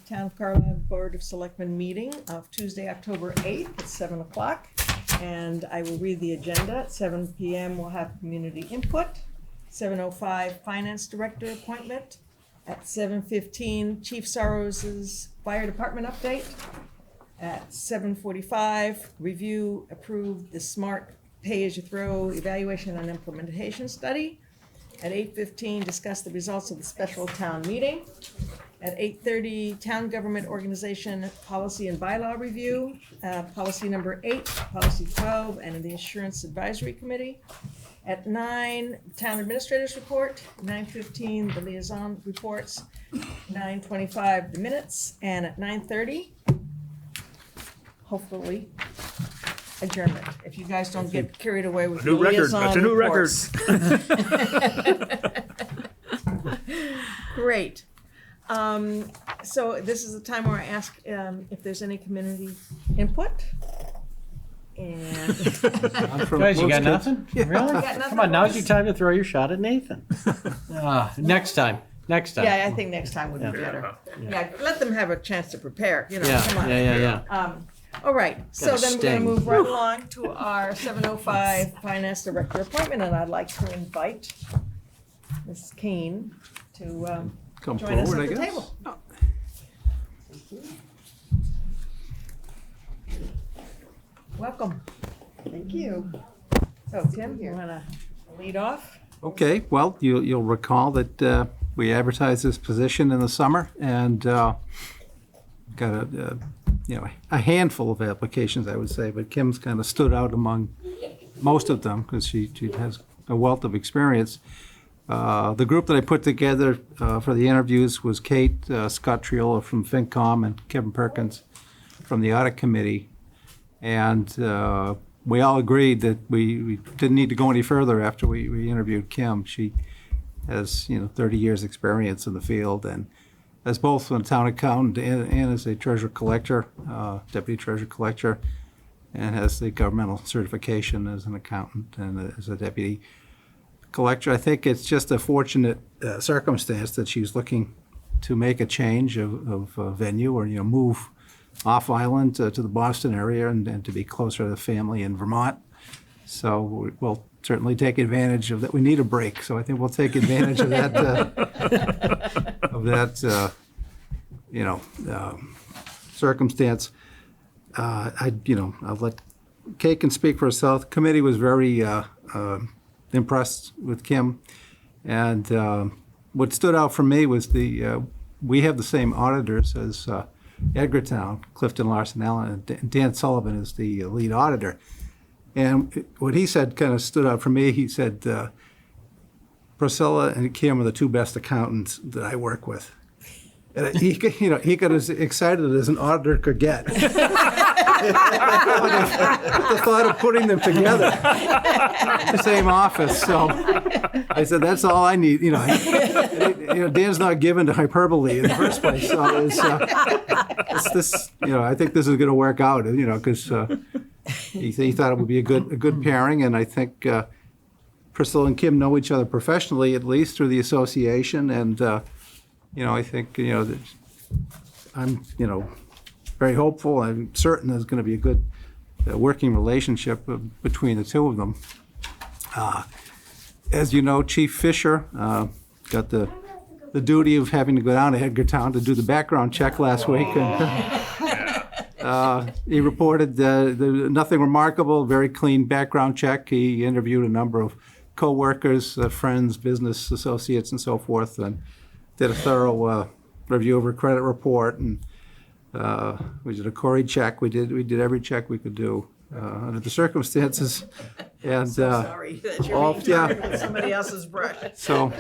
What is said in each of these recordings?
Town of Carlisle Board of Selectmen meeting of Tuesday, October 8th at 7 o'clock. And I will read the agenda. At 7 p.m. we'll have community input. 7:05 Finance Director appointment. At 7:15 Chief Sorrows's Fire Department update. At 7:45 review approved the Smart Pay-as-you-throw evaluation and implementation study. At 8:15 discuss the results of the special town meeting. At 8:30, Town Government Organization Policy and Bylaw Review, Policy Number 8, Policy 12, and the Insurance Advisory Committee. At 9, Town Administrators Report. 9:15, the Liaison Reports. 9:25, the minutes. And at 9:30, hopefully, adjournment. If you guys don't get carried away with the liaison That's a new record. Great. So this is the time where I ask if there's any community input. And Guys, you got nothing? Really? got nothing Come on, now's for your us? time to throw your shot at Nathan. Next time. yeah, I think next time would be better. Yeah, let them have a chance to prepare, you know, come on. Yeah. All right, so Gotta then we're gonna sting. move right along to our 7:05 Finance Director appointment, and I'd like to invite Ms. Keen to Come join us forward, at the I guess. table. Welcome. Thank you. So Tim, you wanna lead off? Okay, well, you'll recall that we advertised this position in the summer and got a handful of applications, I would say, but Kim's kind of stood out among most of them because she has a wealth of experience. The group that I put together for the interviews was Kate, Scott Triola from FinCom, and Kevin Perkins from the Audit Committee. And we all agreed that we didn't need to go any further after we interviewed Kim. She has 30 years experience in the field, and as both a town accountant and as a treasurer collector, deputy treasurer collector, and has the governmental certification as an accountant and as a deputy collector. I think it's just a fortunate circumstance that she's looking to make a change of venue or move off island to the Boston area and to be closer to the family in Vermont. So we'll certainly take advantage of that. We need a break, so I think we'll take advantage of that circumstance. I'll let Kate can speak for herself. The committee was very impressed with Kim, and what stood out for me was we have the same auditors as Edgartown, Clifton Larson Allen, and Dan Sullivan is the lead auditor. And what he said kind of stood out for me. He said, Priscilla and Kim are the two best accountants that I work with. And he got as excited as an auditor could get. The thought of putting them together in the same office. So I said, that's all I need. Dan's not given to hyperbole in the first place. So it's this. I think this is going to work out. Because he thought it would be a good pairing, and I think Priscilla and Kim know each other professionally, at least through the association, and I think that I'm very hopeful. I'm certain there's going to be a good working relationship between the two of them. As you know, Chief Fisher got the duty of having to go down to Edgartown to do the background check last week. And, he reported nothing remarkable, very clean background check. He interviewed a number of co-workers, friends, business associates, and so forth, and did a thorough review of her credit report. And we did a Corey check. We did every check we could do under the circumstances. And Sorry that you're being tired with somebody else's brush. so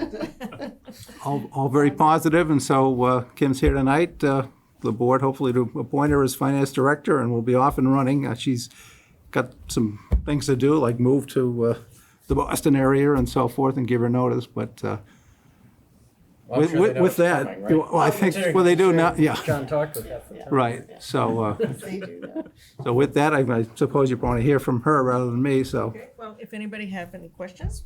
all very positive. And so Kim's here tonight. The board hopefully to appoint her as finance director, and we'll be off and running. She's got some things to do, like move to the Boston area and so forth, and give her notice. But Well, I'm sure they know with it's that, coming, right? well, I think, well, they do now, yeah, John talked with that. right. So, They do that. so with that, I suppose you want to hear from her rather than me, so. Okay, well, if anybody have any questions,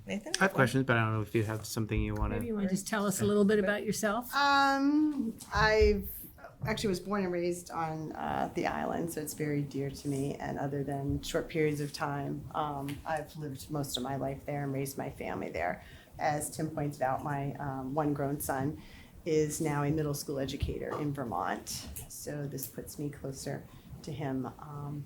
Nathan? I have questions, but I don't know if you have something you want Maybe to. you want to just tell us a little bit about yourself? I actually was born and raised on the island, so it's very dear to me. And other than short periods of time, I've lived most of my life there and raised my family there. As Tim pointed out, my one grown son is now a middle school educator in Vermont. So this puts me closer to him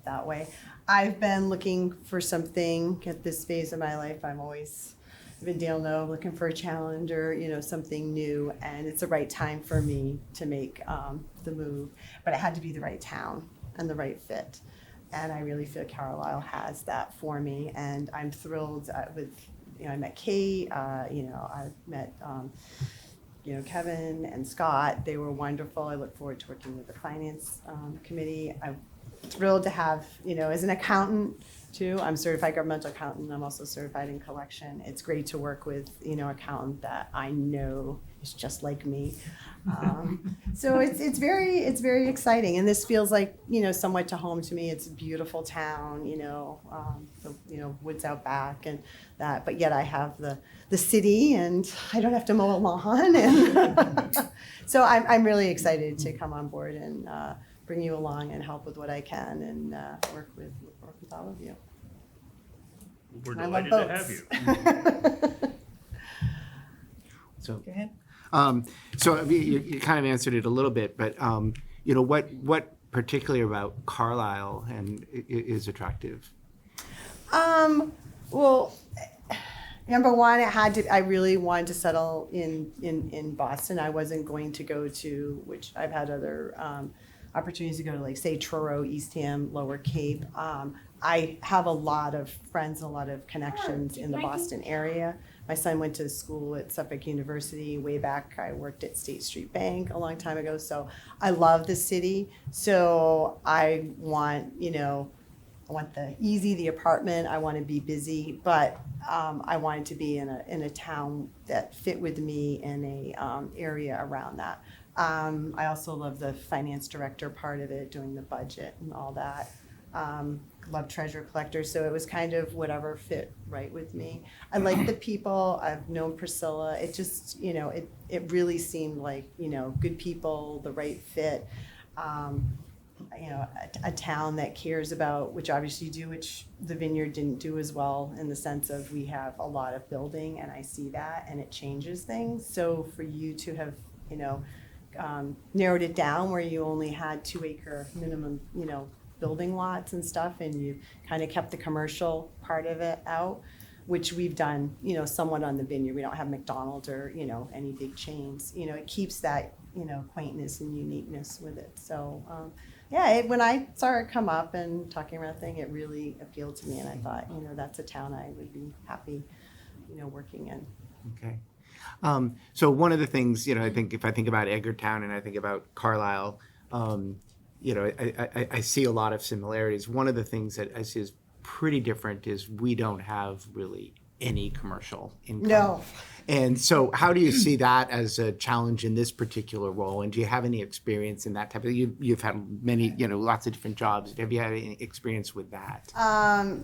that way. I've been looking for something at this phase of my life. I'm always been Dale know, looking for a challenge or, something new, and it's the right time for me to make the move. But it had to be the right town and the right fit. And I really feel Carlisle has that for me, and I'm thrilled with, I met Kate, I met, Kevin and Scott. They were wonderful. I look forward to working with the finance committee. I'm thrilled to have, as an accountant too, I'm certified governmental accountant. I'm also certified in collection. It's great to work with, an accountant that I know is just like me. So it's very exciting, and this feels like, somewhat to home to me. It's a beautiful town, the woods out back and that, but yet I have the city and I don't have to mow a lawn, and so I'm really excited to come on board and bring you along and help with what I can and work with all of you. We're I love delighted to have boats. you. So, Go ahead. so I mean, you kind of answered it a little bit, but what particularly about Carlisle and is attractive? Well, number one, I really wanted to settle in Boston. I wasn't going to go to, which I've had other opportunities to go to, like, say, Truro, Eastham, Lower Cape. I have a lot of friends and a lot of connections in the Boston area. My son went to school at Suffolk University way back. I worked at State Street Bank a long time ago. So I love the city. So I want, the apartment. I want to be busy, but I wanted to be in a town that fit with me in a area around that. I also love the finance director part of it, doing the budget and all that. Love treasure collectors, so it was kind of whatever fit right with me. I like the people. I've known Priscilla. It just, it really seemed like, good people, the right fit. A town that cares about, which obviously you do, which the Vineyard didn't do as well, in the sense of we have a lot of building, and I see that, and it changes things. So for you to have, narrowed it down where you only had 2-acre minimum, building lots and stuff, and you kind of kept the commercial part of it out, which we've done, somewhat on the Vineyard. We don't have McDonald's or, any big chains. It keeps that, quaintness and uniqueness with it. So, when I saw it come up and talking about the thing, it really appealed to me, and I thought, that's a town I would be happy, working in. Okay. So one of the things, I think if I think about Edgartown and I think about Carlisle, I see a lot of similarities. One of the things that I see is pretty different is we don't have really any commercial income. No. And so how do you see that as a challenge in this particular role? And do you have any experience in that type of, you've had many, lots of different jobs. Have you had any experience with that?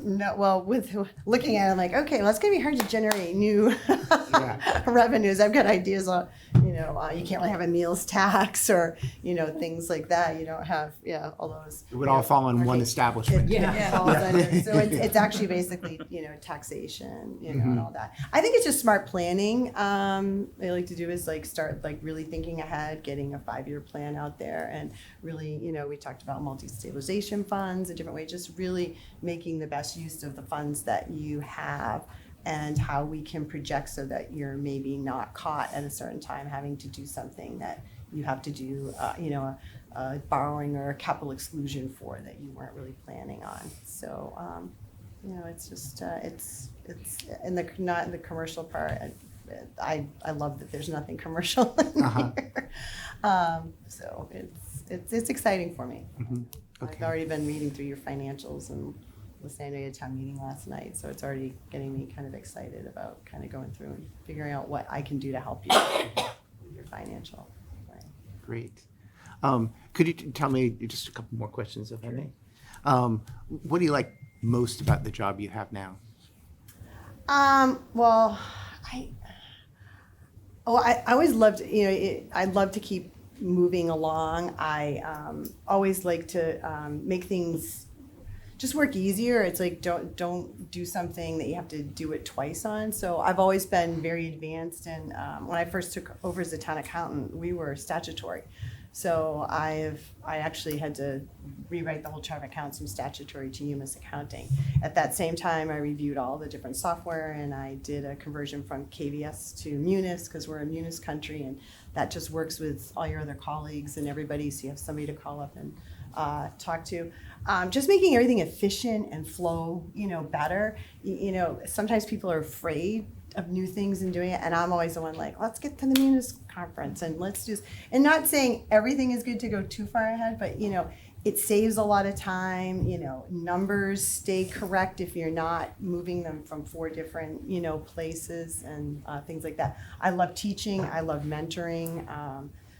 No, well, with looking at it, I'm like, okay, well, it's going to be hard to generate new revenues. I've got ideas on, you can't really have a meals tax or, things like that. You don't have, all those. It would all fall in one establishment. It falls under. So it's actually basically, taxation, and all that. I think it's just smart planning. I like to do is start really thinking ahead, getting a 5-year plan out there, and really, we talked about multi-stabilization funds, a different way, just really making the best use of the funds that you have and how we can project so that you're maybe not caught at a certain time having to do something that you have to do, a borrowing or a capital exclusion for that you weren't really planning on. So, it's just, it's in not in the commercial part. I love that there's nothing commercial in here. So it's exciting for me. Okay. I've already been reading through your financials and listening, I know you had a town meeting last night, so it's already getting me kind of excited about kind of going through and figuring out what I can do to help you with your financial plan. Great. Could you tell me just a couple more questions, if I may? What do you like most about the job you have now? Well, I always loved, I love to keep moving along. I always like to make things just work easier. It's like don't do something that you have to do it twice on. So I've always been very advanced, and when I first took over as a town accountant, we were statutory. So I actually had to rewrite the whole chart of accounts from statutory to UMass accounting. At that same time, I reviewed all the different software, and I did a conversion from KVS to Munis, because we're a Munis country, and that just works with all your other colleagues and everybody, so you have somebody to call up and talk to. Just making everything efficient and flow, better. Sometimes people are afraid of new things and doing it, and I'm always the one like, let's get to the Munis conference and let's just, and not saying everything is good to go too far ahead, but it saves a lot of time. Numbers stay correct if you're not moving them from 4 different places and things like that. I love teaching, I love mentoring,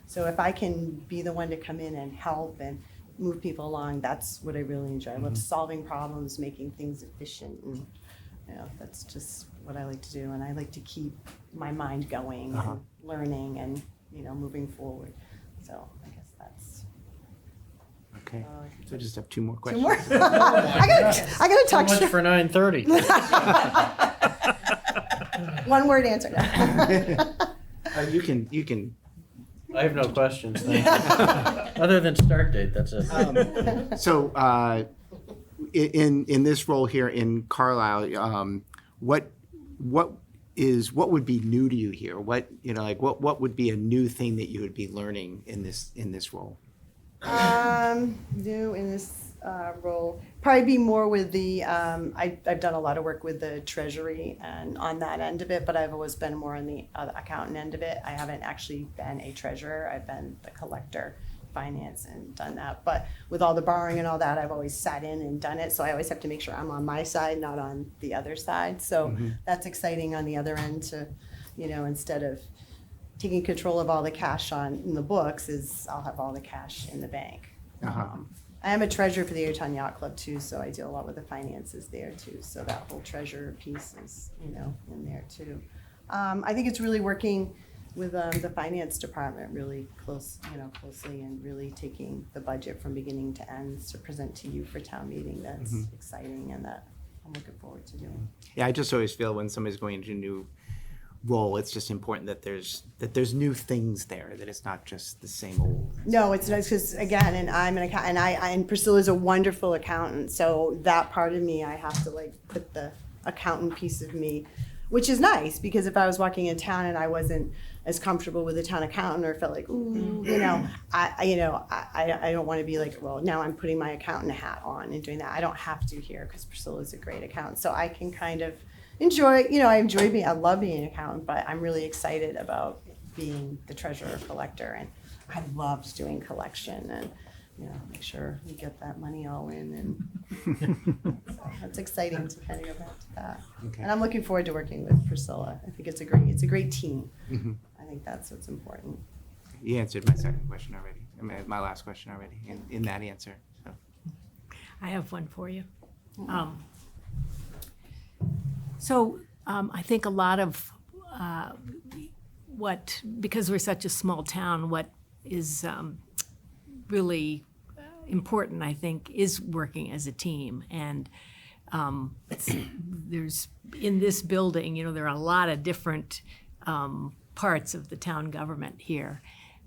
so if I can be the one to come in and help and move people along, that's what I really enjoy. I love solving problems, making things efficient, and that's just what I like to do, and I like to keep my mind going and learning and moving forward. So I guess that's Okay, so I just have 2 more 2 questions. more. I gotta talk So much short. for 9:30. One word answer. You can. I have no questions, thank you. Other than start date, that's it. So, in this role here in Carlisle, what would be new to you here? What would be a new thing that you would be learning in this role? New in this role, probably be more with the, I've done a lot of work with the treasury and on that end of it, but I've always been more on the accountant end of it. I haven't actually been a treasurer. I've been the collector, finance, and done that. But with all the borrowing and all that, I've always sat in and done it. So I always have to make sure I'm on my side, not on the other side. So that's exciting on the other end to, instead of taking control of all the cash in the books, is I'll have all the cash in the bank. I am a treasurer for the Ayrton Yacht Club too, so I deal a lot with the finances there too. So that whole treasurer piece is, in there too. I think it's really working with the finance department really closely, and really taking the budget from beginning to end to present to you for town meeting. That's exciting, and that I'm looking forward to doing. Yeah, I just always feel when somebody's going into a new role, it's just important that there's new things there, that it's not just the same old. No, it's nice because again, and I'm an accountant, and Priscilla's a wonderful accountant, so that part of me, I have to put the accountant piece of me, which is nice, because if I was walking in town and I wasn't as comfortable with the town accountant, or felt like, ooh, I don't want to be like, well, now I'm putting my accountant hat on and doing that. I don't have to here, because Priscilla's a great accountant, so I can kind of enjoy, I love being an accountant, but I'm really excited about being the treasurer collector, and I loved doing collection and, make sure we get that money all in, and so that's exciting to kind of go back to that. Okay. And I'm looking forward to working with Priscilla. I think it's a great team. I think that's what's important. You answered my second question already, my last question already, in that answer. So. I have one for you. I think a lot of because we're such a small town, what is really important, I think, is working as a team. And there's, in this building, there are a lot of different parts of the town government here.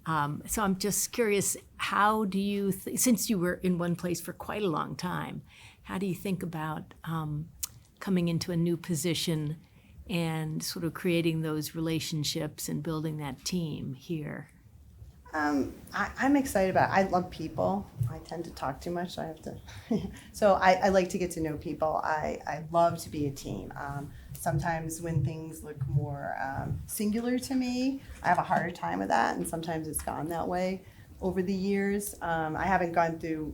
So I'm just curious, how do you, since you were in one place for quite a long time, how do you think about coming into a new position and sort of creating those relationships and building that team here? I'm excited about it. I love people. I tend to talk too much, so I have to. So I like to get to know people. I love to be a team. Sometimes when things look more singular to me, I have a harder time with that, and sometimes it's gone that way over the years. I haven't gone through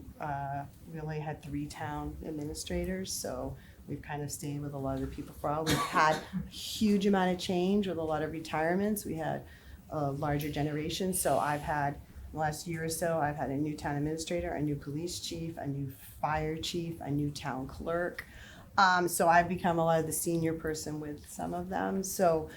We only had 3 town administrators, so we've kind of stayed with a lot of the people for a while. We've had a huge amount of change with a lot of retirements. We had a larger generation, so I've had, in the last year or so, I've had a new town administrator, a new police chief, a new fire chief, a new town clerk. So I've become a lot of the senior person with some of them. So,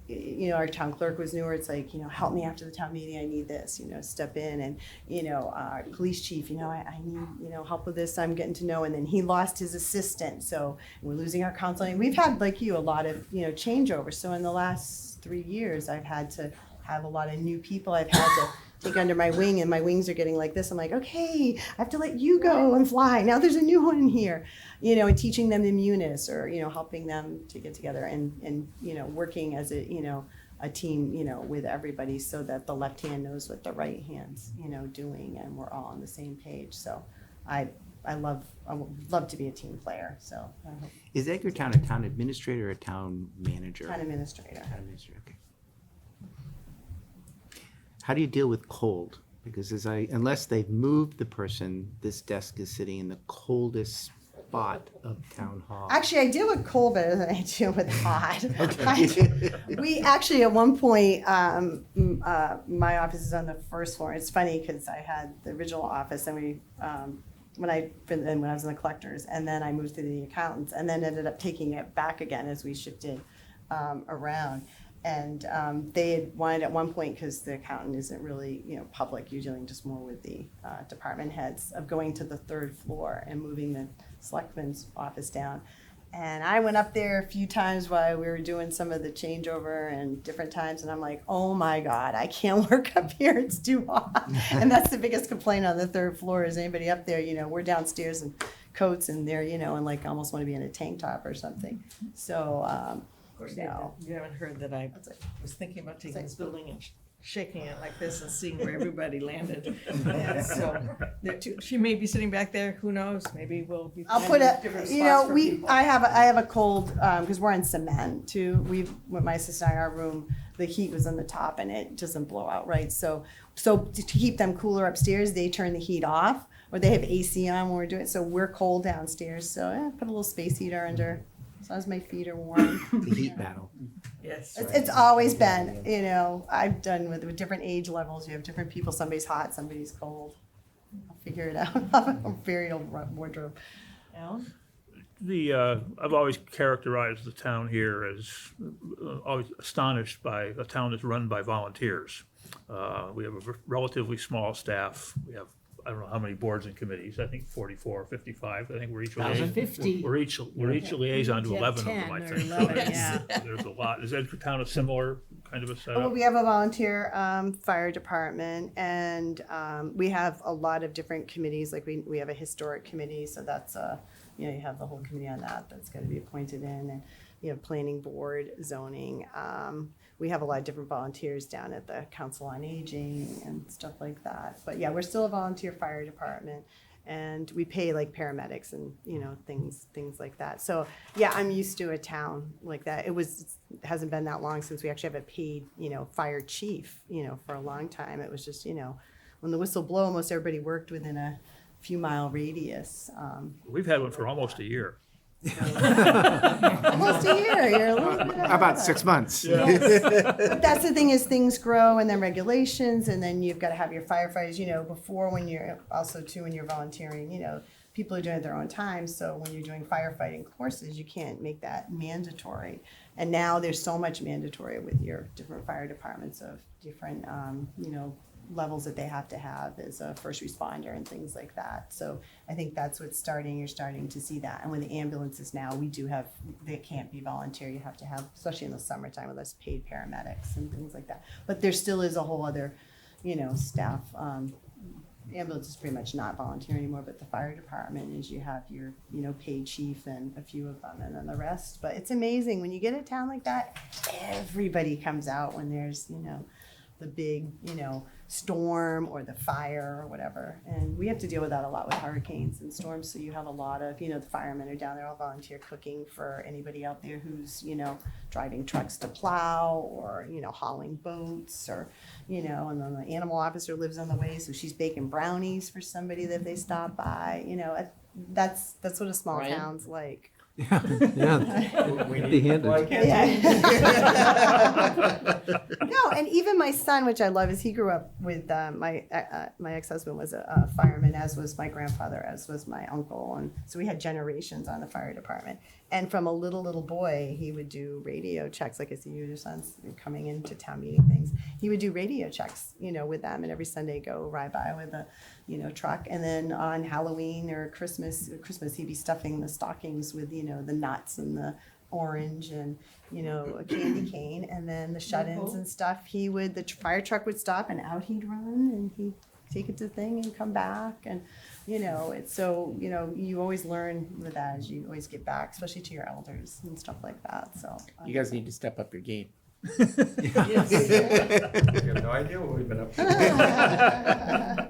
you know, our town clerk was newer. It's like, you know, help me after the town meeting. I need this, you know, step in. And, you know, our police chief, you know, I need, you know, help with this. I'm getting to know. And then he lost his assistant. So we're losing our counseling. We've had, like you, a lot of, you know, changeover. So in the last 3 years, I've had to have a lot of new people I've had to take under my wing, and my wings are getting like this. I'm like, okay, I have to let you go and fly. Now there's a new one here, you know, and teaching them the munis, or, you know, helping them to get together and, you know, working as a, you know, a team, you know, with everybody, so that the left hand knows what the right hand's, you know, doing, and we're all on the same page. So I would love to be a team player. So I hope. Is Edgartown a town administrator or a town manager? Town administrator. Town administrator, okay. How do you deal with cold? Because unless they've moved the person, this desk is sitting in the coldest spot of town hall. Actually, I deal with cold better than I deal with hot. We actually, at one point, my office is on the first floor. It's funny because I had the original office, and we, when I was in the collectors, and then I moved to the accountants, and then ended up taking it back again as we shifted around. And they had wanted at one point, because the accountant isn't really, you know, public, you're dealing just more with the department heads, of going to the 3rd floor and moving the selectmen's office down. And I went up there a few times while we were doing some of the changeover and different times, and I'm like, oh my God, I can't work up here, it's too hot. And that's the biggest complaint on the 3rd floor, is anybody up there, you know, we're downstairs in coats, and they're, you know, and like almost want to be in a tank top or something. So, Of course, no. you haven't heard that I was thinking about taking this building and shaking it like this and seeing where everybody landed. And so she may be sitting back there, who knows, maybe we'll be. I'll put a, different you spots know, for we, people. I have a cold, because we're on cement too. With my sister and I, our room, the heat was on the top and it doesn't blow out right. So to keep them cooler upstairs, they turn the heat off, or they have AC on when we're doing it. So we're cold downstairs. So put a little space heater under, as long as my feet are warm. The heat battle. Yes. It's always been, you know, I've done with different age levels. You have different people. Somebody's hot, somebody's cold. I'll figure it out. I'm very old wardrobe. Alan? I've always characterized the town here as always astonished by a town that's run by volunteers. We have a relatively small staff. We have, I don't know how many boards and committees, I think 44, 55. I think we're each liaison. 50. We're each a liaison to Yeah, 11 of 10 them, I or think. 11, So yeah. there's a lot. Is Edgartown a similar kind of a Well, setup? we have a volunteer fire department, and we have a lot of different committees. Like we have a historic committee, so that's you know, you have the whole committee on that that's going to be appointed in, and you have planning board, zoning. We have a lot of different volunteers down at the Council on Aging and stuff like that. But yeah, we're still a volunteer fire department, and we pay like paramedics and, you know, things like that. So yeah, I'm used to a town like that. It hasn't been that long since we actually have a paid, you know, fire chief, you know, for a long time. It was just, you know, when the whistle blew, almost everybody worked within a few mile radius. We've had one for almost a year. Almost a year, you're a little bit ahead About of 6 us. months. But that's the thing, is things grow, and then regulations, and then you've got to have your firefighters, you know, before, when you're also too, when you're volunteering, you know, people are doing it at their own time. So when you're doing firefighting courses, you can't make that mandatory. And now there's so much mandatory with your different fire departments of different, you know, levels that they have to have as a first responder and things like that. So I think that's what's starting, you're starting to see that. And with the ambulances now, we do have, they can't be volunteer, you have to have, especially in the summertime, with us paid paramedics and things like that. But there still is a whole other, you know, staff. Ambulance is pretty much not volunteer anymore, but the fire department is, you have your, you know, paid chief and a few of them, and then the rest. But it's amazing when you get a town like that, everybody comes out when there's, you know, the big, storm or the fire or whatever. And we have to deal with that a lot with hurricanes and storms. So you have a lot of, the firemen are down there all volunteer cooking for anybody out there who's, driving trucks to plow or, hauling boats or, and then the animal officer lives on the way. So she's baking brownies for somebody that they stop by, that's what a small Ryan? town's like. Yeah, empty-handed. No, and even my son, which I love, is he grew up with my ex-husband was a fireman, as was my grandfather, as was my uncle, and so we had generations on the fire department. And from a little boy, he would do radio checks. Like I see your son's coming into town meeting things. He would do radio checks, with them, and every Sunday go ride by with a, truck. And then on Halloween or Christmas, he'd be stuffing the stockings with, the nuts and the orange and, a candy cane. And then the shut-ins and stuff, the fire truck would stop and out he'd run and he'd take it to the thing and come back. And, it's so, you always learn with that as you always get back, especially to your elders and stuff like that. So You guys need to step up your game. You have no idea what we've been up to.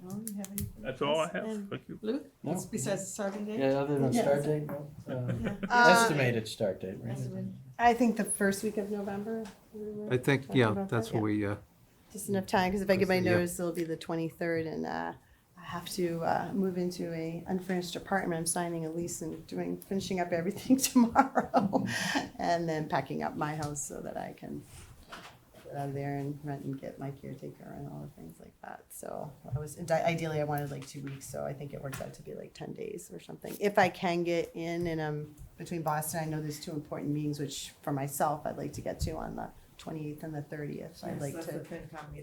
Well, you have anything That's all I else? have. And Thank you. Luke, No. Besides the starting date? Yeah, other than Yes. start date, no. Estimated start date, right? I think the first week of November. I think, Talking yeah, about that's that, what we, Just enough time, because if I give my Yeah. notice, it'll be the 23rd, and I have to move into a unfinished apartment. I'm signing a lease and finishing up everything tomorrow, and then packing up my house so that I can get out of there and rent and get my caretaker and all the things like that. So ideally I wanted like 2 weeks, so I think it works out to be like 10 days or something. If I can get in, and I'm between Boston, I know there's 2 important meetings, which for myself, I'd like to get to on the 28th and the 30th. I'd like to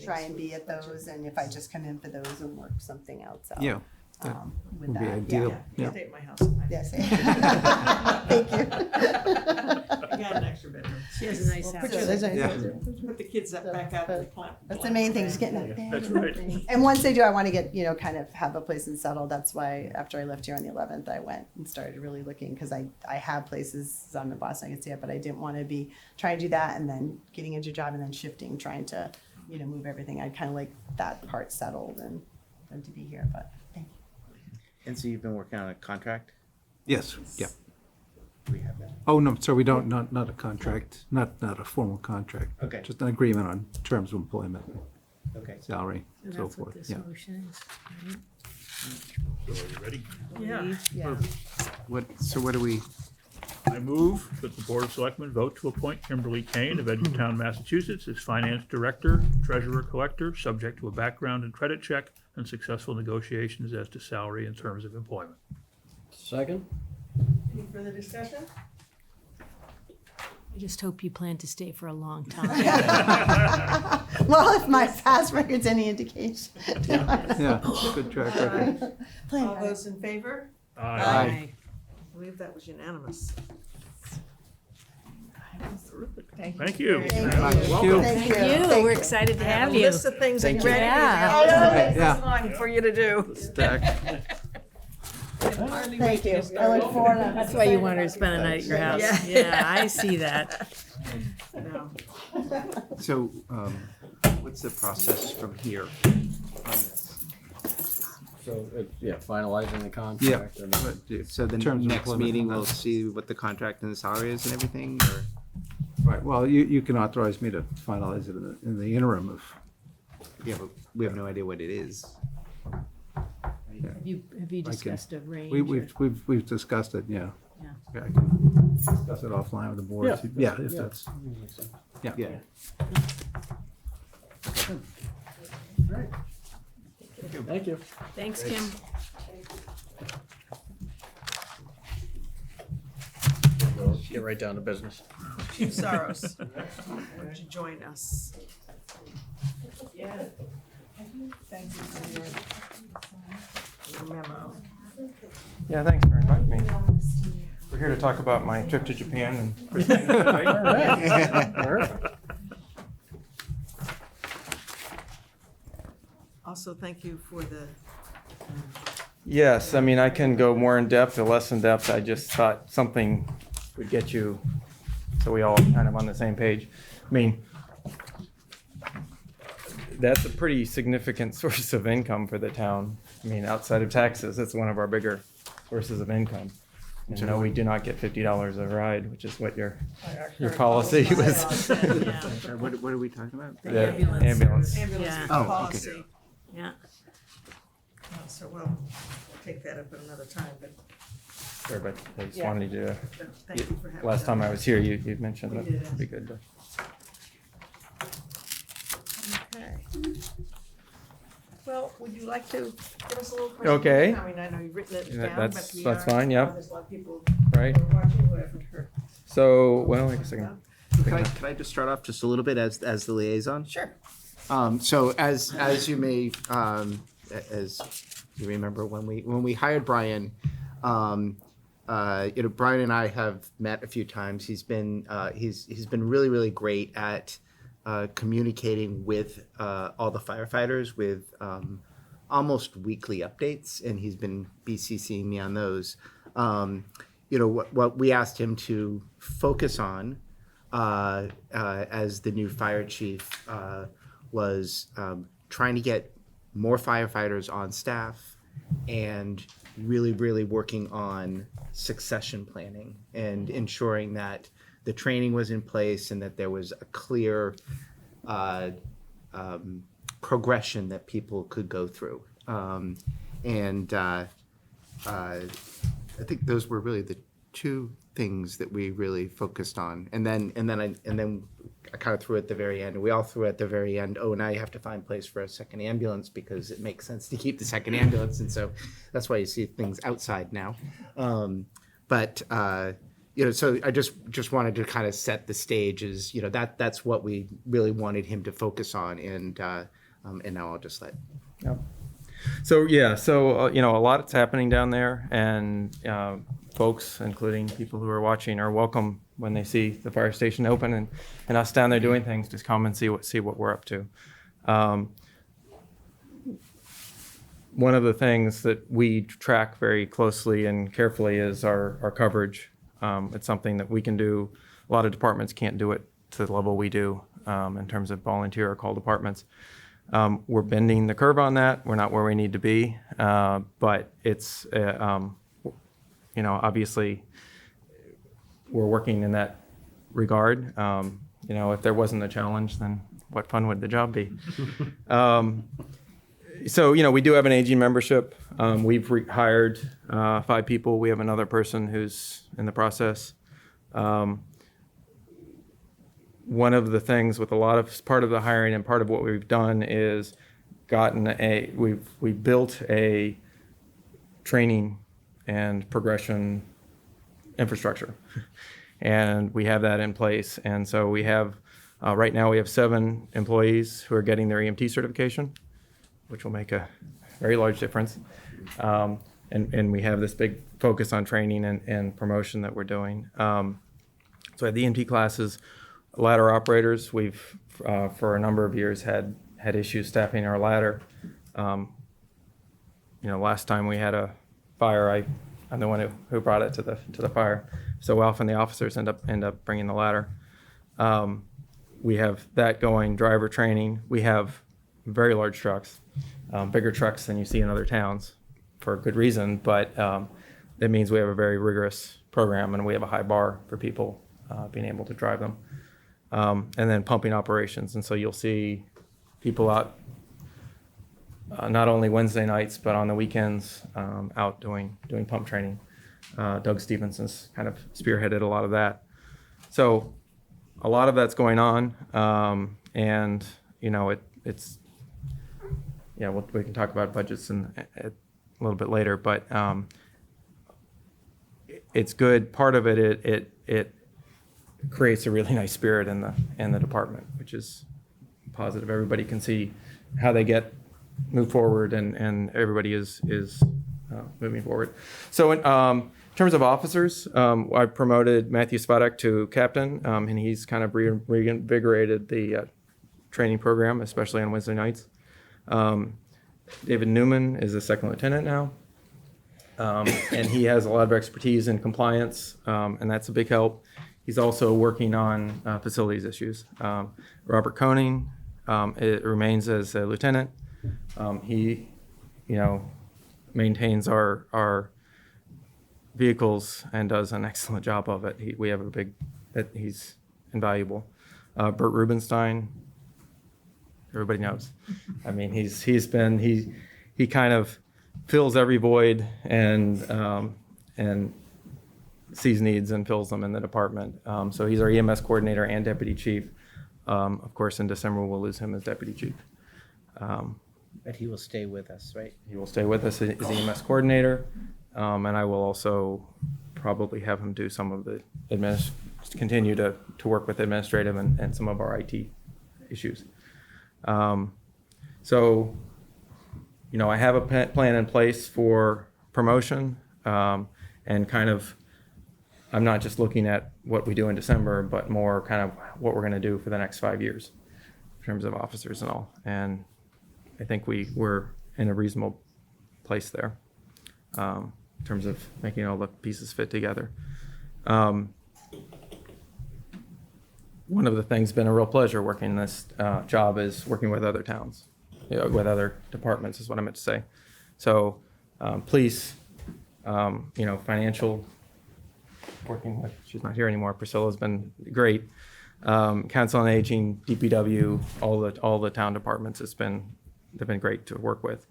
try and be at those, and if I just come in for those and work something else out. yeah, that With would be that, ideal. Yeah, Yeah. stay at my house. Yes. Thank you. I got an extra bedroom. She has a nice We'll house. put So you- there's a- Yeah. Put the kids up back out to the plant. That's the main thing, just getting that bed. That's and right. everything. And once they do, I want to get, kind of have a place and settle. That's why after I left here on the 11th, I went and started really looking, because I have places, I'm in Boston, I can see it, but I didn't want to be trying to do that and then getting into a job and then shifting, trying to, move everything. I kind of like that part settled and then to be here, but thank you. And so you've been working on a contract? Yes, yeah. We have that. Oh, no, so we don't, not a contract, not a formal contract. Okay. Just an agreement on terms of employment, Okay. salary, So so that's what forth, this yeah. motion is, right? So are you ready? Yeah. Yeah. What do we, I move that the Board of Selectmen vote to appoint Kimberly Kane of Edgertown, Massachusetts as Finance Director, Treasurer Collector, subject to a background and credit check and successful negotiations as to salary and terms of employment. Second? Any further discussion? I just hope you plan to stay for a long time. Well, if my past record's any indication. Yeah, good track record. All those in favor? Aye. I believe that was unanimous. Thank you. Thank you. Thank very you. much. you. Thank you. You, Thank we're you. excited to I have have a you. list of things that Thank you're you. ready Yeah. to Yeah. It's long for you to do. Stack. Thank you. I look forward to. That's why you wanted to spend a night at your house. Yeah. Yeah, I see that. No. so, what's the process from here on this? So, yeah, finalizing the Yeah. contract. and- but, yeah, So the terms of next employment meeting, and we'll that. see what the contract and the salary is and everything, or? Right, well, you can authorize me to finalize it in the interim of, Yeah, but we have no idea what it is. Have you discussed a range? we've discussed it, yeah. Yeah. Yeah, I can discuss it offline with the board. Yeah. Yeah, if that's, yeah. Yeah. Thank you. Thanks, Kim. Get right down to business. Chief Saros, would you join us? Yeah. Thank you for your memo. Yeah, thanks for inviting me. We're here to talk about my trip to Japan and Christine. All right. Also, thank you for the, Yes, I mean, I can go more in depth or less in depth. I just thought something would get you, so we all kind of on the same page. I mean, that's a pretty significant source of income for the town. I mean, outside of taxes, it's one of our bigger sources of income. And no, we do not get $50 a ride, which is what your policy was. Yeah. What are we talking about? The The ambulance. ambulance. Yeah. Oh, okay. Policy. Yeah. So we'll take that up at another time, but Sure, but I just Yeah. wanted to, thank you for having. last that. time I was here, you mentioned We that did it'd be good to. Okay. Well, would you like to give us a little Okay. presentation? I mean, I know you've written it Yeah, down, that's- but we that's are- fine, yeah. There's a lot of people Right. who are watching who haven't heard. So, well, I guess I can. Can I just start off just a little bit as the liaison? Sure. So as you may as you remember when we hired Brian, Brian and I have met a few times. He's been really great at communicating with all the firefighters with almost weekly updates, and he's been BCCing me on those. What we asked him to focus on as the new fire chief was trying to get more firefighters on staff and really working on succession planning and ensuring that the training was in place and that there was a clear progression that people could go through. I think those were really the two things that we really focused on. And then I kind of threw at the very end. We all threw at the very end. Oh, now you have to find a place for a second ambulance because it makes sense to keep the second ambulance, and so that's why you see things outside now. So I just wanted to kind of set the stage as that's what we really wanted him to focus on, and now I'll just let. Yep. So yeah, a lot is happening down there, and folks, including people who are watching, are welcome when they see the fire station open and us down there doing things. Just come and see what we're up to. One of the things that we track very closely and carefully is our coverage. It's something that we can do. A lot of departments can't do it to the level we do in terms of volunteer or call departments. We're bending the curve on that. We're not where we need to be, but it's, obviously we're working in that regard. If there wasn't a challenge, then what fun would the job be? We do have an aging membership. We've hired 5 people. We have another person who's in the process. One of the things with part of the hiring and part of what we've done is we've built a training and progression infrastructure, and we have that in place. And so we have right now we have 7 employees who are getting their EMT certification, which will make a very large difference. And we have this big focus on training and promotion that we're doing. So at the EMT classes. Ladder operators, we've for a number of years had issues staffing our ladder. Last time we had a fire, I'm the one who brought it to the fire. So often the officers end up bringing the ladder. We have that going. Driver training. We have very large trucks, bigger trucks than you see in other towns, for good reason. But that means we have a very rigorous program, and we have a high bar for people being able to drive them. And then pumping operations. And so you'll see people out not only Wednesday nights, but on the weekends out doing pump training. Doug Stevenson's kind of spearheaded a lot of that. So a lot of that's going on. We can talk about budgets a little bit later, but it's good. Part of it creates a really nice spirit in the department, which is positive. Everybody can see how they move forward, and everybody is moving forward. So in terms of officers, I promoted Matthew Spadek to captain, and he's kind of reinvigorated the training program, especially on Wednesday nights. David Newman is a second lieutenant now, and he has a lot of expertise in compliance, and that's a big help. He's also working on facilities issues. Robert Koning it remains as a lieutenant. He, maintains our vehicles and does an excellent job of it. We have he's invaluable. Bert Rubenstein, everybody knows. I mean, he kind of fills every void and sees needs and fills them in the department. So he's our EMS coordinator and deputy chief. Of course, in December, we'll lose him as deputy chief. But he will stay with us, right? He will stay with us as EMS coordinator, and I will also probably have him do some of the continue to work with administrative and some of our IT issues. So, I have a plan in place for promotion, and kind of, I'm not just looking at what we do in December, but more kind of what we're going to do for the next 5 years in terms of officers and all. And I think we're in a reasonable place there in terms of making all the pieces fit together. One of the things been a real pleasure working this job is working with other towns, with other departments is what I meant to say. So police, financial, working with, she's not here anymore, Priscilla's been great. Council on Aging, DPW, all the town departments, they've been great to work with.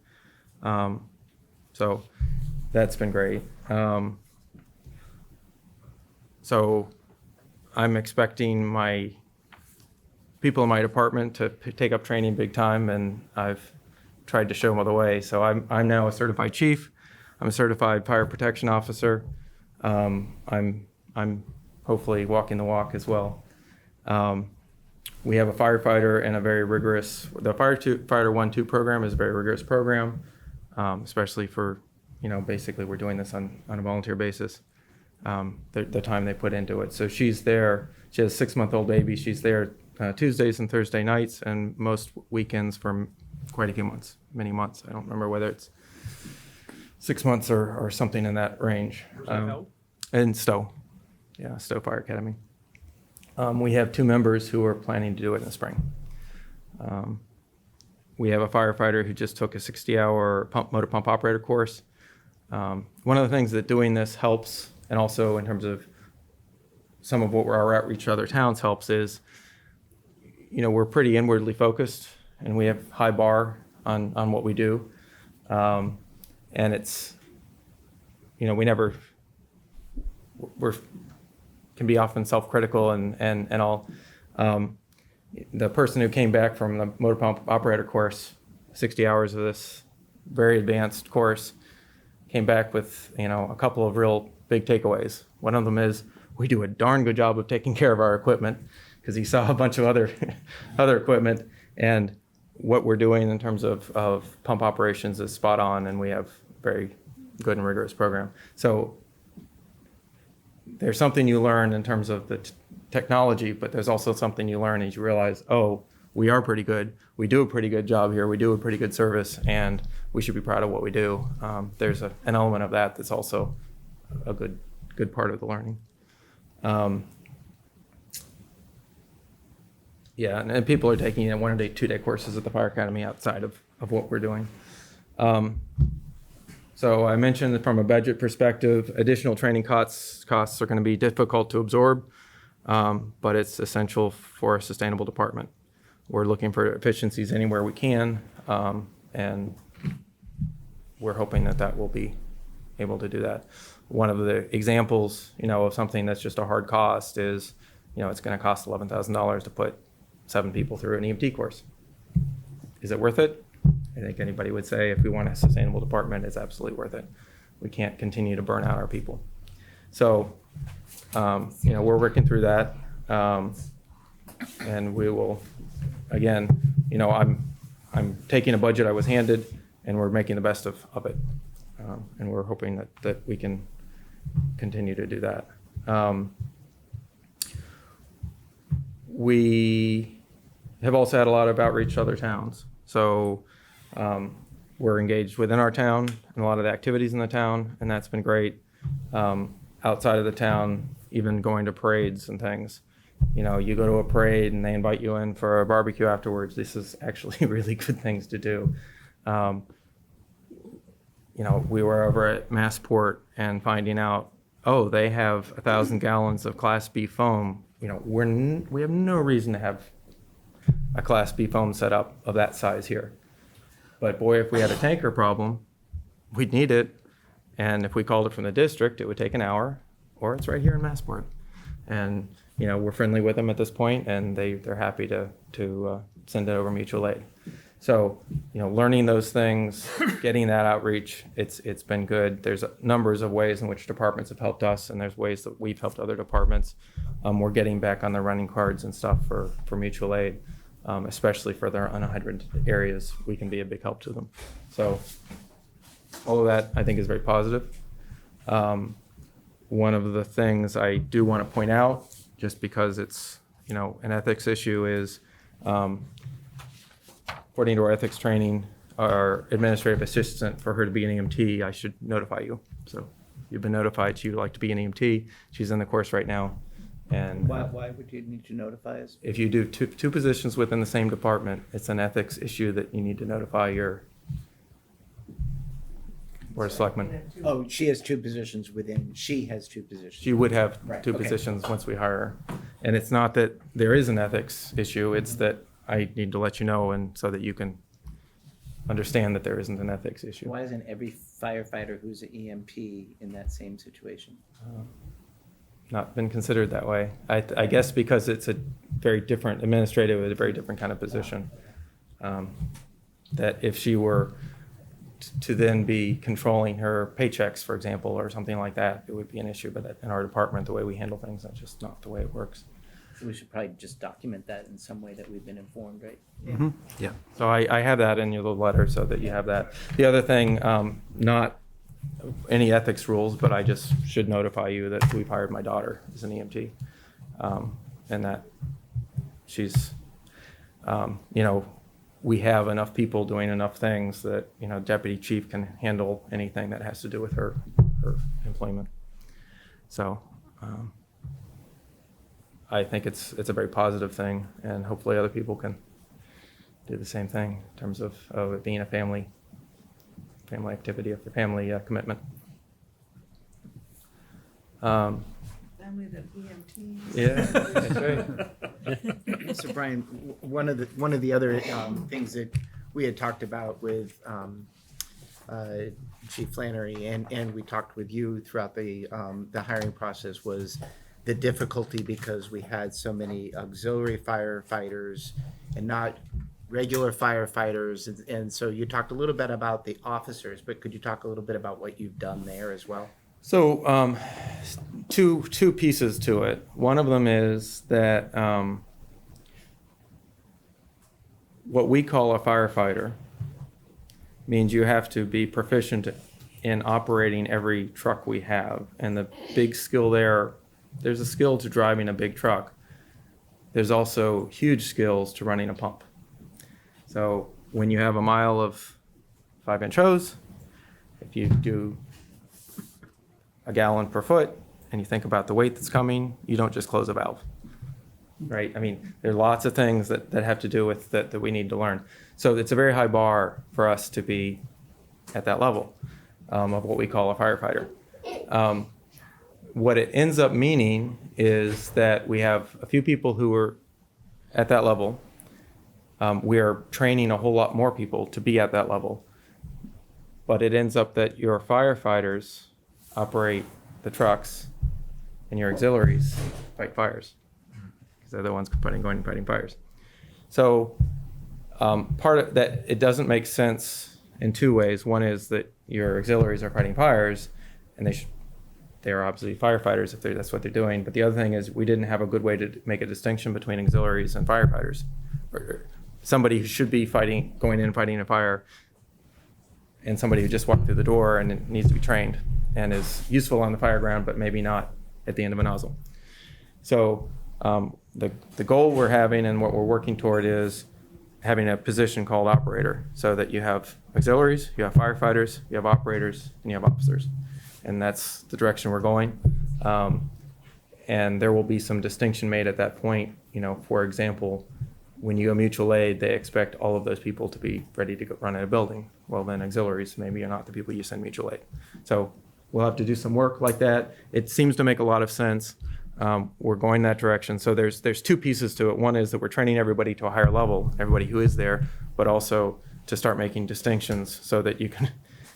So that's been great. So I'm expecting my people in my department to take up training big time, and I've tried to show them the way. So I'm now a certified chief. I'm a certified fire protection officer. I'm hopefully walking the walk as well. We have a firefighter and a very rigorous, the Firefighter 1-2 program is a very rigorous program, especially for, basically we're doing this on a volunteer basis, the time they put into it. So she's there, she has a 6-month-old baby. She's there Tuesdays and Thursday nights and most weekends for quite a few months, many months. I don't remember whether it's 6 months or something in that range. In Stowe. Yeah, Stowe Fire Academy. We have 2 members who are planning to do it in the spring. We have a firefighter who just took a 60-hour motor pump operator course. One of the things that doing this helps, and also in terms of some of what our outreach to other towns helps is, we're pretty inwardly focused and we have high bar on what we do. And it's, we're can be often self-critical and all. The person who came back from the motor pump operator course, 60 hours of this very advanced course, came back with, a couple of real big takeaways. One of them is we do a darn good job of taking care of our equipment, because he saw a bunch of other equipment, and what we're doing in terms of pump operations is spot on, and we have very good and rigorous program. So there's something you learn in terms of the technology, but there's also something you learn as you realize, we are pretty good. We do a pretty good job here. We do a pretty good service, and we should be proud of what we do. There's an element of that that's also a good part of the learning. And people are taking 1-day, 2-day courses at the Fire Academy outside of what we're doing. So I mentioned that from a budget perspective, additional training costs are going to be difficult to absorb, but it's essential for a sustainable department. We're looking for efficiencies anywhere we can, and we're hoping that will be able to do that. One of the examples, of something that's just a hard cost is, it's going to cost $11,000 to put 7 people through an EMT course. Is it worth it? I think anybody would say if we want a sustainable department, it's absolutely worth it. We can't continue to burn out our people. So, we're working through that. And we will, again, I'm taking a budget I was handed, and we're making the best of it. And we're hoping that we can continue to do that. We have also had a lot of outreach to other towns. So we're engaged within our town and a lot of the activities in the town, and that's been great. Outside of the town, even going to parades and things. you go to a parade and they invite you in for a barbecue afterwards. This is actually really good things to do. We were over at Massport and finding out, oh, they have 1,000 gallons of Class B foam. We have no reason to have a Class B foam setup of that size here. But boy, if we had a tanker problem, we'd need it. And if we called it from the district, it would take an hour, or it's right here in Massport. And, we're friendly with them at this point, and they're happy to send it over mutual aid. So, learning those things, getting that outreach, it's been good. There's numbers of ways in which departments have helped us, and there's ways that we've helped other departments. We're getting back on the running cards and stuff for mutual aid, especially for their unhydrated areas. We can be a big help to them. So all of that, I think, is very positive. One of the things I do want to point out, just because it's, an ethics issue, is according to our ethics training, our administrative assistant, for her to be an EMT, I should notify you. So you've been notified she'd like to be an EMT. She's in the course right now. And Why would you need to notify us? if you do two positions within the same department, it's an ethics issue that you need to notify your Board of Selectmen. Oh, she has two positions within, she has two positions. She would have Right, two okay. positions once we hire her. And it's not that there is an ethics issue, it's that I need to let you know, and so that you can understand that there isn't an ethics issue. Why isn't every firefighter who's an EMP in that same situation? Not been considered that way. I guess because it's a very different administrative, a very different kind of position. That if she were to then be controlling her paychecks, for example, or something like that, it would be an issue. But in our department, the way we handle things, that's just not the way it works. So we should probably just document that in some way that we've been informed, right? Yeah. So I have that in your little letter so that you have that. The other thing, not any ethics rules, but I just should notify you that we've hired my daughter as an EMT. And that she's, we have enough people doing enough things that, deputy chief can handle anything that has to do with her employment. So I think it's a very positive thing, and hopefully other people can do the same thing in terms of it being a family activity, a family commitment. Family that EMTs. Yeah, that's right. So Brian, one of the other things that we had talked about with Chief Flannery and we talked with you throughout the hiring process was the difficulty because we had so many auxiliary firefighters and not regular firefighters. And so you talked a little bit about the officers, but could you talk a little bit about what you've done there as well? So two pieces to it. One of them is that what we call a firefighter means you have to be proficient in operating every truck we have. And the big skill there's a skill to driving a big truck. There's also huge skills to running a pump. So when you have a mile of 5-inch hose, if you do a gallon per foot and you think about the weight that's coming, you don't just close a valve, right? I mean, there are lots of things that have to do with that we need to learn. So it's a very high bar for us to be at that level of what we call a firefighter. What it ends up meaning is that we have a few people who are at that level. We are training a whole lot more people to be at that level. But it ends up that your firefighters operate the trucks and your auxiliaries fight fires because they're the ones going and fighting fires. So part of that, it doesn't make sense in two ways. One is that your auxiliaries are fighting fires and they're obviously firefighters if that's what they're doing. But the other thing is we didn't have a good way to make a distinction between auxiliaries and firefighters. Or somebody who should be going in and fighting a fire and somebody who just walked through the door and needs to be trained and is useful on the fire ground, but maybe not at the end of a nozzle. So the goal we're having and what we're working toward is having a position called operator, so that you have auxiliaries, you have firefighters, you have operators, and you have officers. And that's the direction we're going. and there will be some distinction made at that point. You know, for example, when you go mutual aid, they expect all of those people to be ready to go run in a building. Well, then auxiliaries maybe are not the people you send mutual aid. So we'll have to do some work like that. It seems to make a lot of sense. We're going that direction. So there's two pieces to it. One is that we're training everybody to a higher level, everybody who is there, but also to start making distinctions so that you can,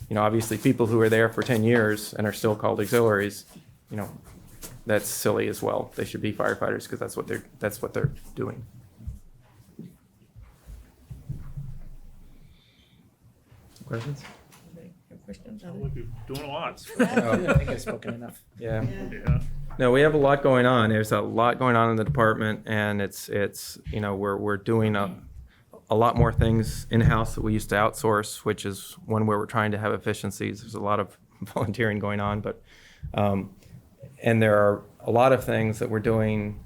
you know, obviously people who are there for 10 years and are still called auxiliaries, you know, that's silly as well. They should be firefighters because that's what they're doing. Questions? Questions? Sounds like you're doing a lot. I think I've spoken enough. Yeah. Yeah. No, we have a lot going on. There's a lot going on in the department, and it's you know, we're doing a lot more things in-house that we used to outsource, which is one where we're trying to have efficiencies. There's a lot of volunteering going on, but and there are a lot of things that we're doing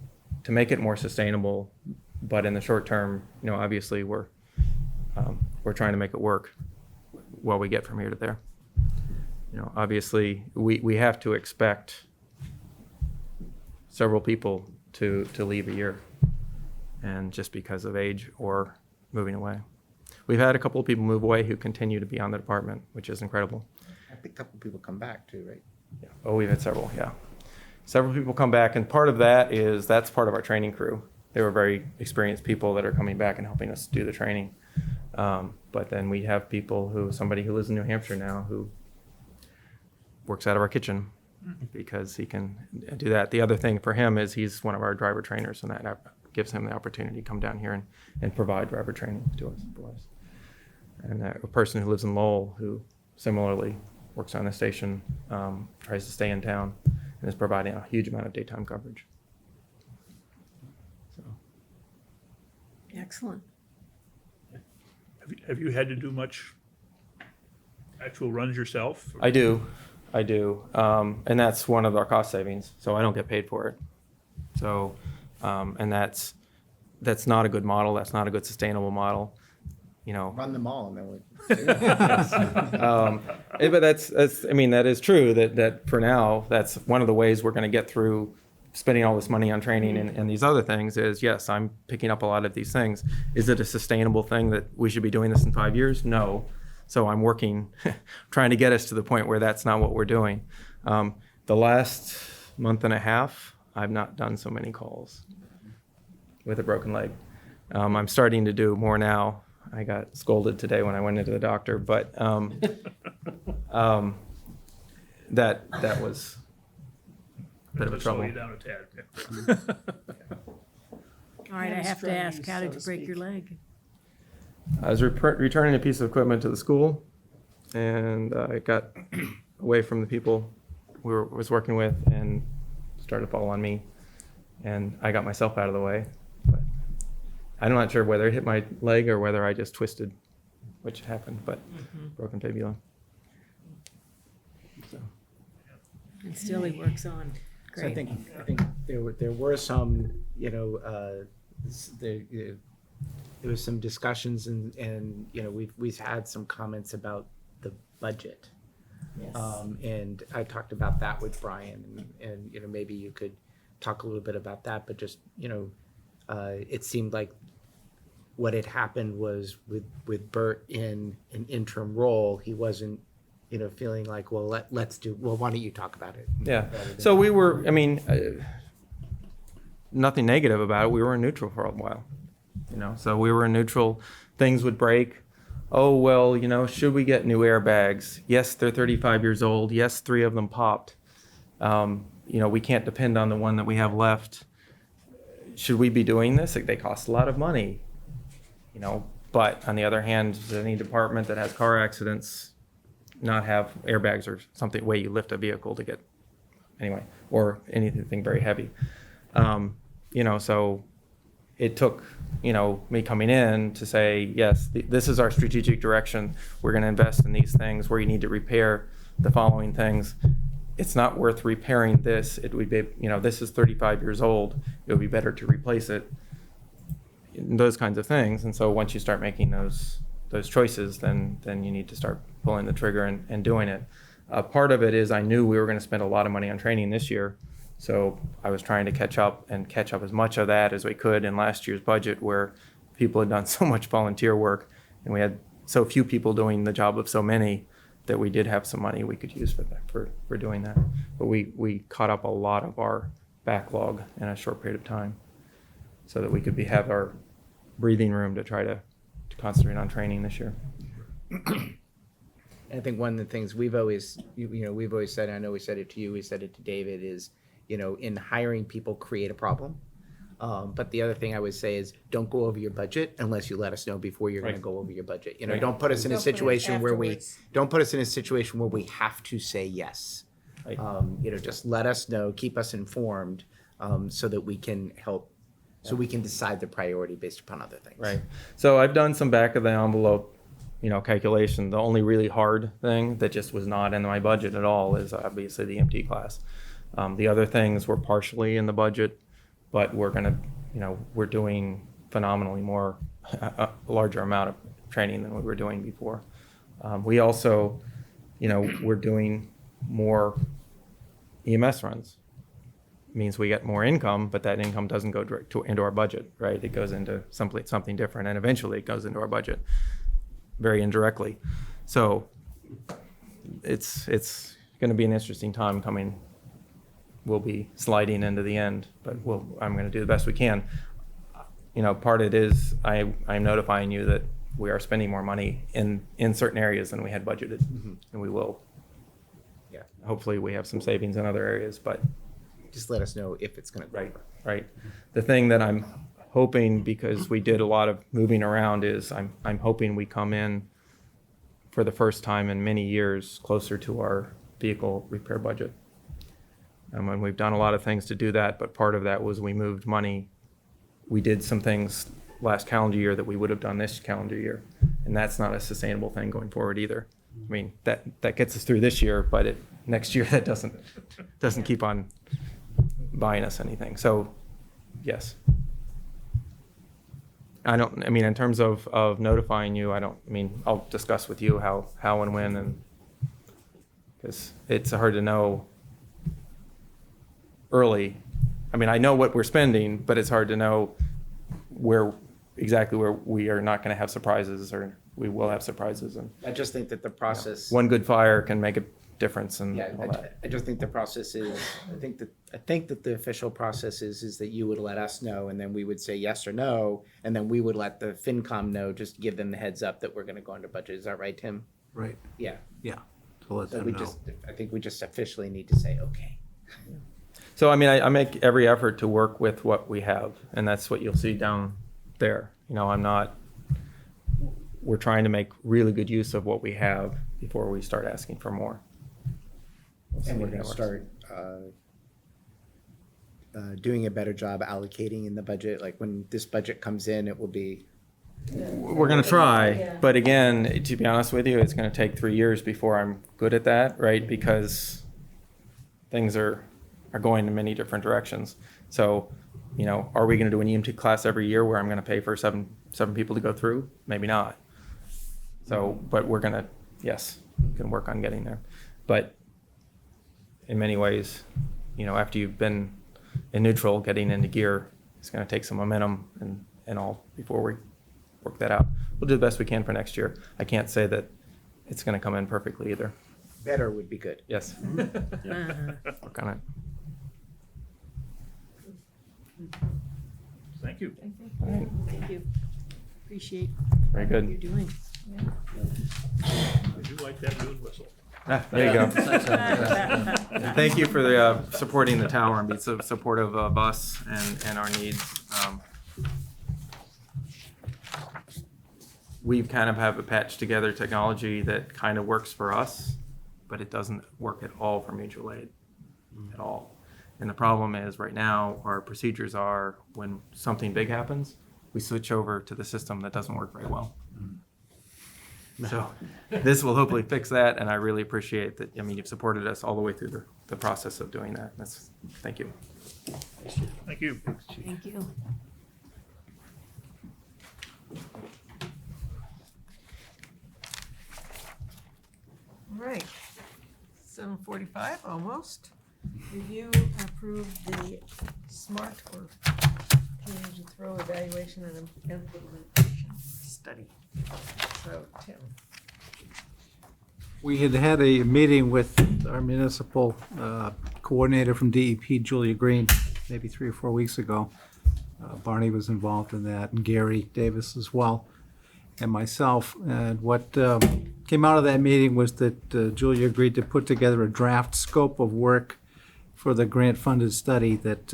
to make it more sustainable. But in the short term, you know, obviously we're trying to make it work while we get from here to there. You know, obviously we have to expect several people to leave a year, and just because of age or moving away. We've had a couple of people move away who continue to be on the department, which is incredible. I think a couple people come back too, right? Yeah. Oh, we've had several, yeah. Several people come back, and part of that is that's part of our training crew. They were very experienced people that are coming back and helping us do the training. But then we have people somebody who lives in New Hampshire now who works out of our kitchen because he can do that. The other thing for him is he's one of our driver trainers, and that gives him the opportunity to come down here and provide driver training to us. And a person who lives in Lowell who similarly works on the station, tries to stay in town, and is providing a huge amount of daytime coverage. So. Excellent. Have you had to do much actual runs yourself? I do. And that's one of our cost savings. So I don't get paid for it. So, and that's not a good model. That's not a good sustainable model. You know, Run them all, and then we. but that's I mean, that is true that for now, that's one of the ways we're going to get through spending all this money on training and these other things is, yes, I'm picking up a lot of these things. Is it a sustainable thing that we should be doing this in 5 years? No. So I'm working, trying to get us to the point where that's not what we're doing. The last month and a half, I've not done so many calls with a broken leg. I'm starting to do more now. I got scolded today when I went into the doctor, but that was a bit of a Let's slow trouble. you down a tad. Yeah. All right, I have to ask, how did you break your leg? I was returning a piece of equipment to the school, and I got away from the people was working with and started to fall on me, and I got myself out of the way. But I'm not sure whether it hit my leg or whether I just twisted, which happened, but broken fibula. So. And still he works on. So I Great. think there were some, There was some discussions and we've had some comments about the budget. Yes. And I talked about that with Brian and maybe you could talk a little bit about that, but just, it seemed like what had happened was with Bert in an interim role, he wasn't, feeling like, well, why don't you talk about it? Yeah. So we were, I mean, nothing negative about it. We were in neutral for a while, so we were in neutral. Things would break. Oh, well, should we get new airbags? Yes, they're 35 years old. Yes, 3 of them popped. We can't depend on the one that we have left. Should we be doing this? They cost a lot of money, but on the other hand, does any department that has car accidents not have airbags or something way you lift a vehicle to get anyway, or anything very heavy. So it took, me coming in to say, yes, this is our strategic direction. We're going to invest in these things where you need to repair the following things. It's not worth repairing this. It would be, this is 35 years old. It would be better to replace it. Those kinds of things. And so once you start making those choices, then you need to start pulling the trigger and doing it. Part of it is I knew we were going to spend a lot of money on training this year. So I was trying to catch up as much of that as we could in last year's budget, where people had done so much volunteer work and we had so few people doing the job of so many, that we did have some money we could use for that, for doing that. But we caught up a lot of our backlog in a short period of time, so that we could have our breathing room to try to concentrate on training this year. I think one of the things we've always said, and I know we said it to you, we said it to David, is, in hiring people, create a problem. But the other thing I would say is, don't go over your budget unless you let us know before you're going to go over your budget. Don't put us in a Don't put it situation where afterwards. don't put us in a situation where we have to say yes. Right. Just let us know, keep us informed, so that we can help, so we can decide the priority based upon other things. Right. So I've done some back of the envelope, calculation. The only really hard thing that just was not in my budget at all is obviously the EMT class. The other things were partially in the budget, but we're doing phenomenally more, a larger amount of training than we were doing before. We also, we're doing more EMS runs. Means we get more income, but that income doesn't go direct into our budget, right? It goes into something different, and eventually it goes into our budget, very indirectly. So it's going to be an interesting time coming. We'll be sliding into the end, but I'm going to do the best we can. Part of it is I'm notifying you that we are spending more money in certain areas than we had budgeted, and we will. Yeah. Hopefully we have some savings in other areas, but Just let us know if it's going to go. right. The thing that I'm hoping, because we did a lot of moving around, is I'm hoping we come in for the first time in many years closer to our vehicle repair budget. And we've done a lot of things to do that, but part of that was we moved money. We did some things last calendar year that we would have done this calendar year, and that's not a sustainable thing going forward either. I mean, that gets us through this year, but next year that doesn't keep on buying us anything. So, yes. In terms of notifying you, I'll discuss with you how and when, and because it's hard to know early. I know what we're spending, but it's hard to know exactly where we are not going to have surprises, or we will have surprises. And I just think that the process. one good fire can make a difference, and Yeah, all that. I just think the process is, I think that the official process is that you would let us know, and then we would say yes or no, and then we would let the FinCom know, just to give them the heads up that we're gonna go under budget. Is that right, Tim? Right, Yeah. yeah. So let So them we know. I think we just officially need to say, okay. So, I make every effort to work with what we have, and that's what you'll see down there. We're trying to make really good use of what we have before we start asking for more. We'll see And we're if that gonna works. start doing a better job allocating in the budget. Like when this budget comes in, it will be. We're going to try, but again, to be honest with you, it's going to take 3 years before I'm good at that, right? Because things are going in many different directions. So, are we going to do an EMT class every year where I'm going to pay for seven people to go through? Maybe not. So, but we're going to, yes, we can work on getting there. But in many ways, after you've been in neutral, getting into gear, it's going to take some momentum and all before we work that out. We'll do the best we can for next year. I can't say that it's going to come in perfectly either. Better would be good. Yes. Work on it. Thank you. All right. Thank you. Appreciate Very what you're good. doing. I do like that noon whistle. There you go. And thank you for supporting the tower and being so supportive of us and our needs. We've kind of have a patched together technology that kind of works for us, but it doesn't work at all for mutual aid at all. And the problem is right now our procedures are when something big happens, we switch over to the system that doesn't work very well. So this will hopefully fix that, and I really appreciate that. You've supported us all the way through the process of doing that. Thank you. Thank you. Thank you. All right, 7:45, almost. Review and approve the SMART or pay-as-you-throw evaluation and implementation study. So, Tim. We had had a meeting with our municipal coordinator from DEP, Julia Green, maybe 3 or 4 weeks ago. Barney was involved in that, and Gary Davis as well, and myself. And what came out of that meeting was that Julia agreed to put together a draft scope of work for the grant-funded study that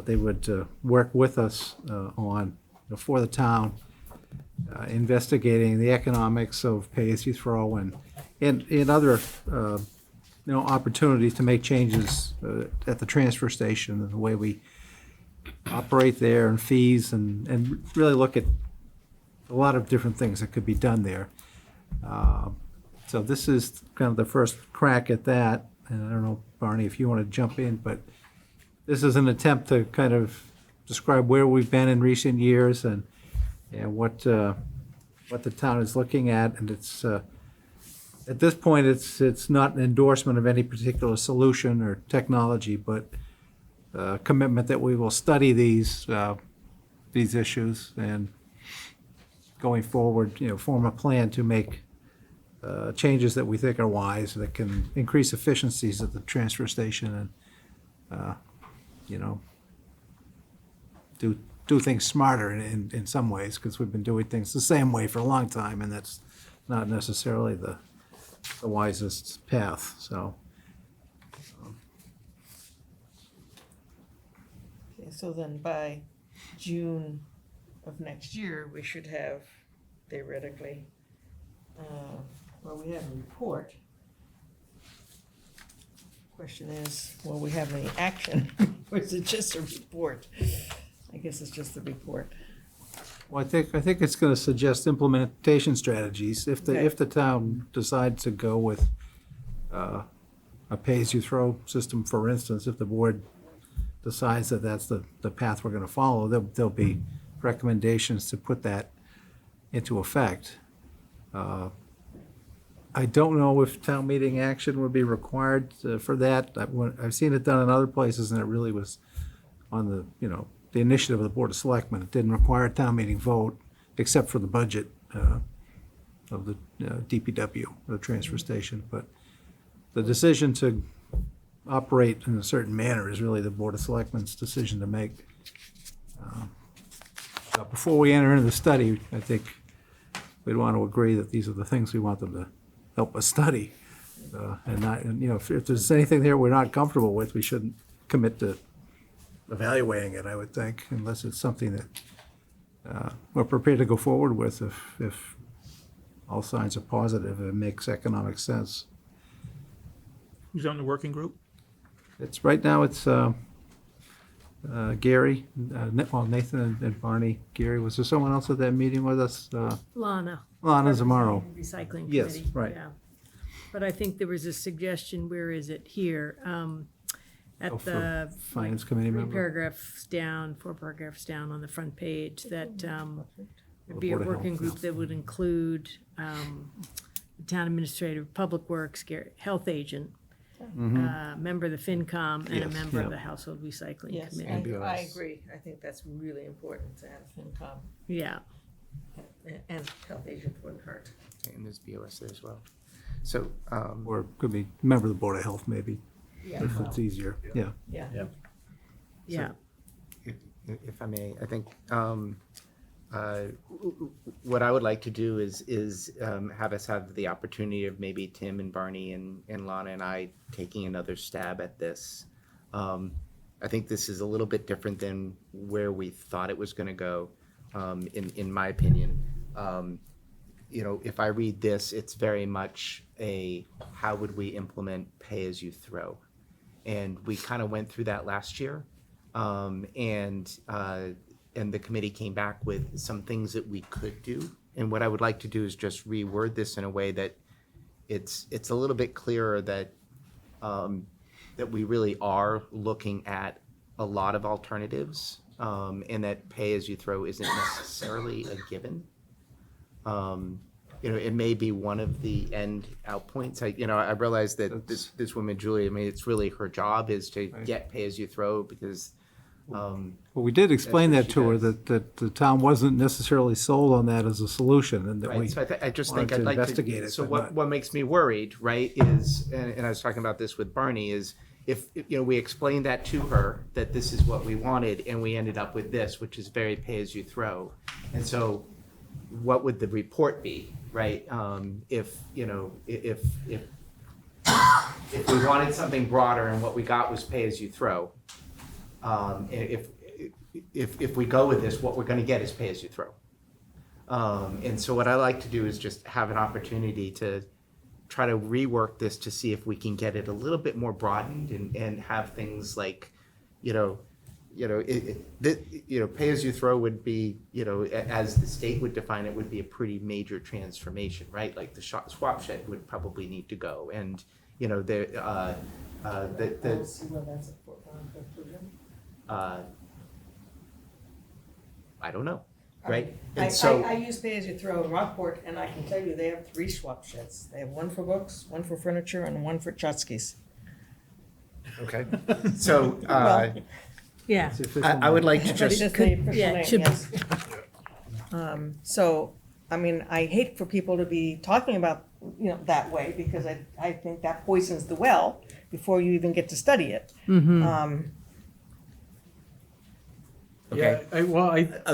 they would work with us on for the town, investigating the economics of pay-as-you-throw and other opportunities to make changes at the transfer station and the way we operate there, and fees, and really look at a lot of different things that could be done there. So this is kind of the first crack at that, and I don't know, Barney, if you want to jump in, but this is an attempt to kind of describe where we've been in recent years and what the town is looking at, and it's at this point it's not an endorsement of any particular solution or technology, but a commitment that we will study these issues and going forward, form a plan to make changes that we think are wise, that can increase efficiencies at the transfer station and do things smarter in some ways, because we've been doing things the same way for a long time, and that's not necessarily the wisest path. So Okay, so then by June of next year, we should have theoretically, we have a report. Question is, will we have any action, or is it just a report? I guess it's just the report. well, I think it's going to suggest implementation strategies if Okay. the town decides to go with a pay-as-you-throw system. For instance, if the board decides that that's the path we're going to follow, there'll be recommendations to put that into effect. I don't know if town meeting action would be required for that. I've seen it done in other places, and it really was on the initiative of the Board of Selectmen. It didn't require a town meeting vote, except for the budget of the DPW, the transfer station. But the decision to operate in a certain manner is really the Board of Selectmen's decision to make. But before we enter into the study, I think we'd want to agree that these are the things we want them to help us study. And not, if there's anything there we're not comfortable with, we shouldn't commit to evaluating it, I would think, unless it's something that we're prepared to go forward with if all signs are positive and it makes economic sense. Who's on the working group? It's right now. It's Gary, Nathan and Barney. Gary, was there someone else at that meeting with us? Lana. Lana Zamaro. Recycling Yes, committee. right. Yeah. But I think there was a suggestion, where is it? Here, at for the. Finance committee member. 4 paragraphs down on the front page, that there'd be a Board of Health, working group that would include the town administrator, public works, health agent, member of the FinCom, and a Yes, member of yeah. the household recycling Yes, committee. I agree. I think that's really important to have FinCom Yeah, and health agent for the heart. And there's BOS there as well. So, Or could be member of the Board of Health, maybe, Yeah, if it's easier. Yeah. yeah. yeah. if I may, I think what I would like to do is have us have the opportunity of maybe Tim and Barney and Lana and I taking another stab at this. I think this is a little bit different than where we thought it was going to go, in my opinion. If I read this, it's very much a how would we implement pay as you throw, and we kind of went through that last year, and the committee came back with some things that we could do. And what I would like to do is just reword this in a way that it's a little bit clearer that that we really are looking at a lot of alternatives, and that pay as you throw isn't necessarily a given. it may be one of the end out points. I realize that this woman, Julie, I mean, it's really her job is to get pay as you throw because, Well, we did explain That's that what to her, she does. that the town wasn't necessarily sold on that as a solution, and that we right, so I just wanted think I'd to like investigate to, it. so but what, not- what makes me worried, right, is, and I was talking about this with Barney, is if, we explained that to her, that this is what we wanted, and we ended up with this, which is very pay as you throw. And so what would the report be, right? If we wanted something broader and what we got was pay as you throw, if we go with this, what we're gonna get is pay as you throw. And so what I like to do is just have an opportunity to try to rework this to see if we can get it a little bit more broadened and have things like, pay as you throw would be, as the state would define it, would be a pretty major transformation, right? Like the swap shed would probably need to go, and the I don't know, right? And so I use pay as you throw in Rockport, and I can tell you, they have 3 swap sheds. They have one for books, one for furniture, and one for tchotchkes. okay, so Well, Yeah. It's official I would like to But just it's the official yeah, it name, should be. yes. So, I mean, I hate for people to be talking about, that way, because I think that poisons the well before you even get to study it. Okay.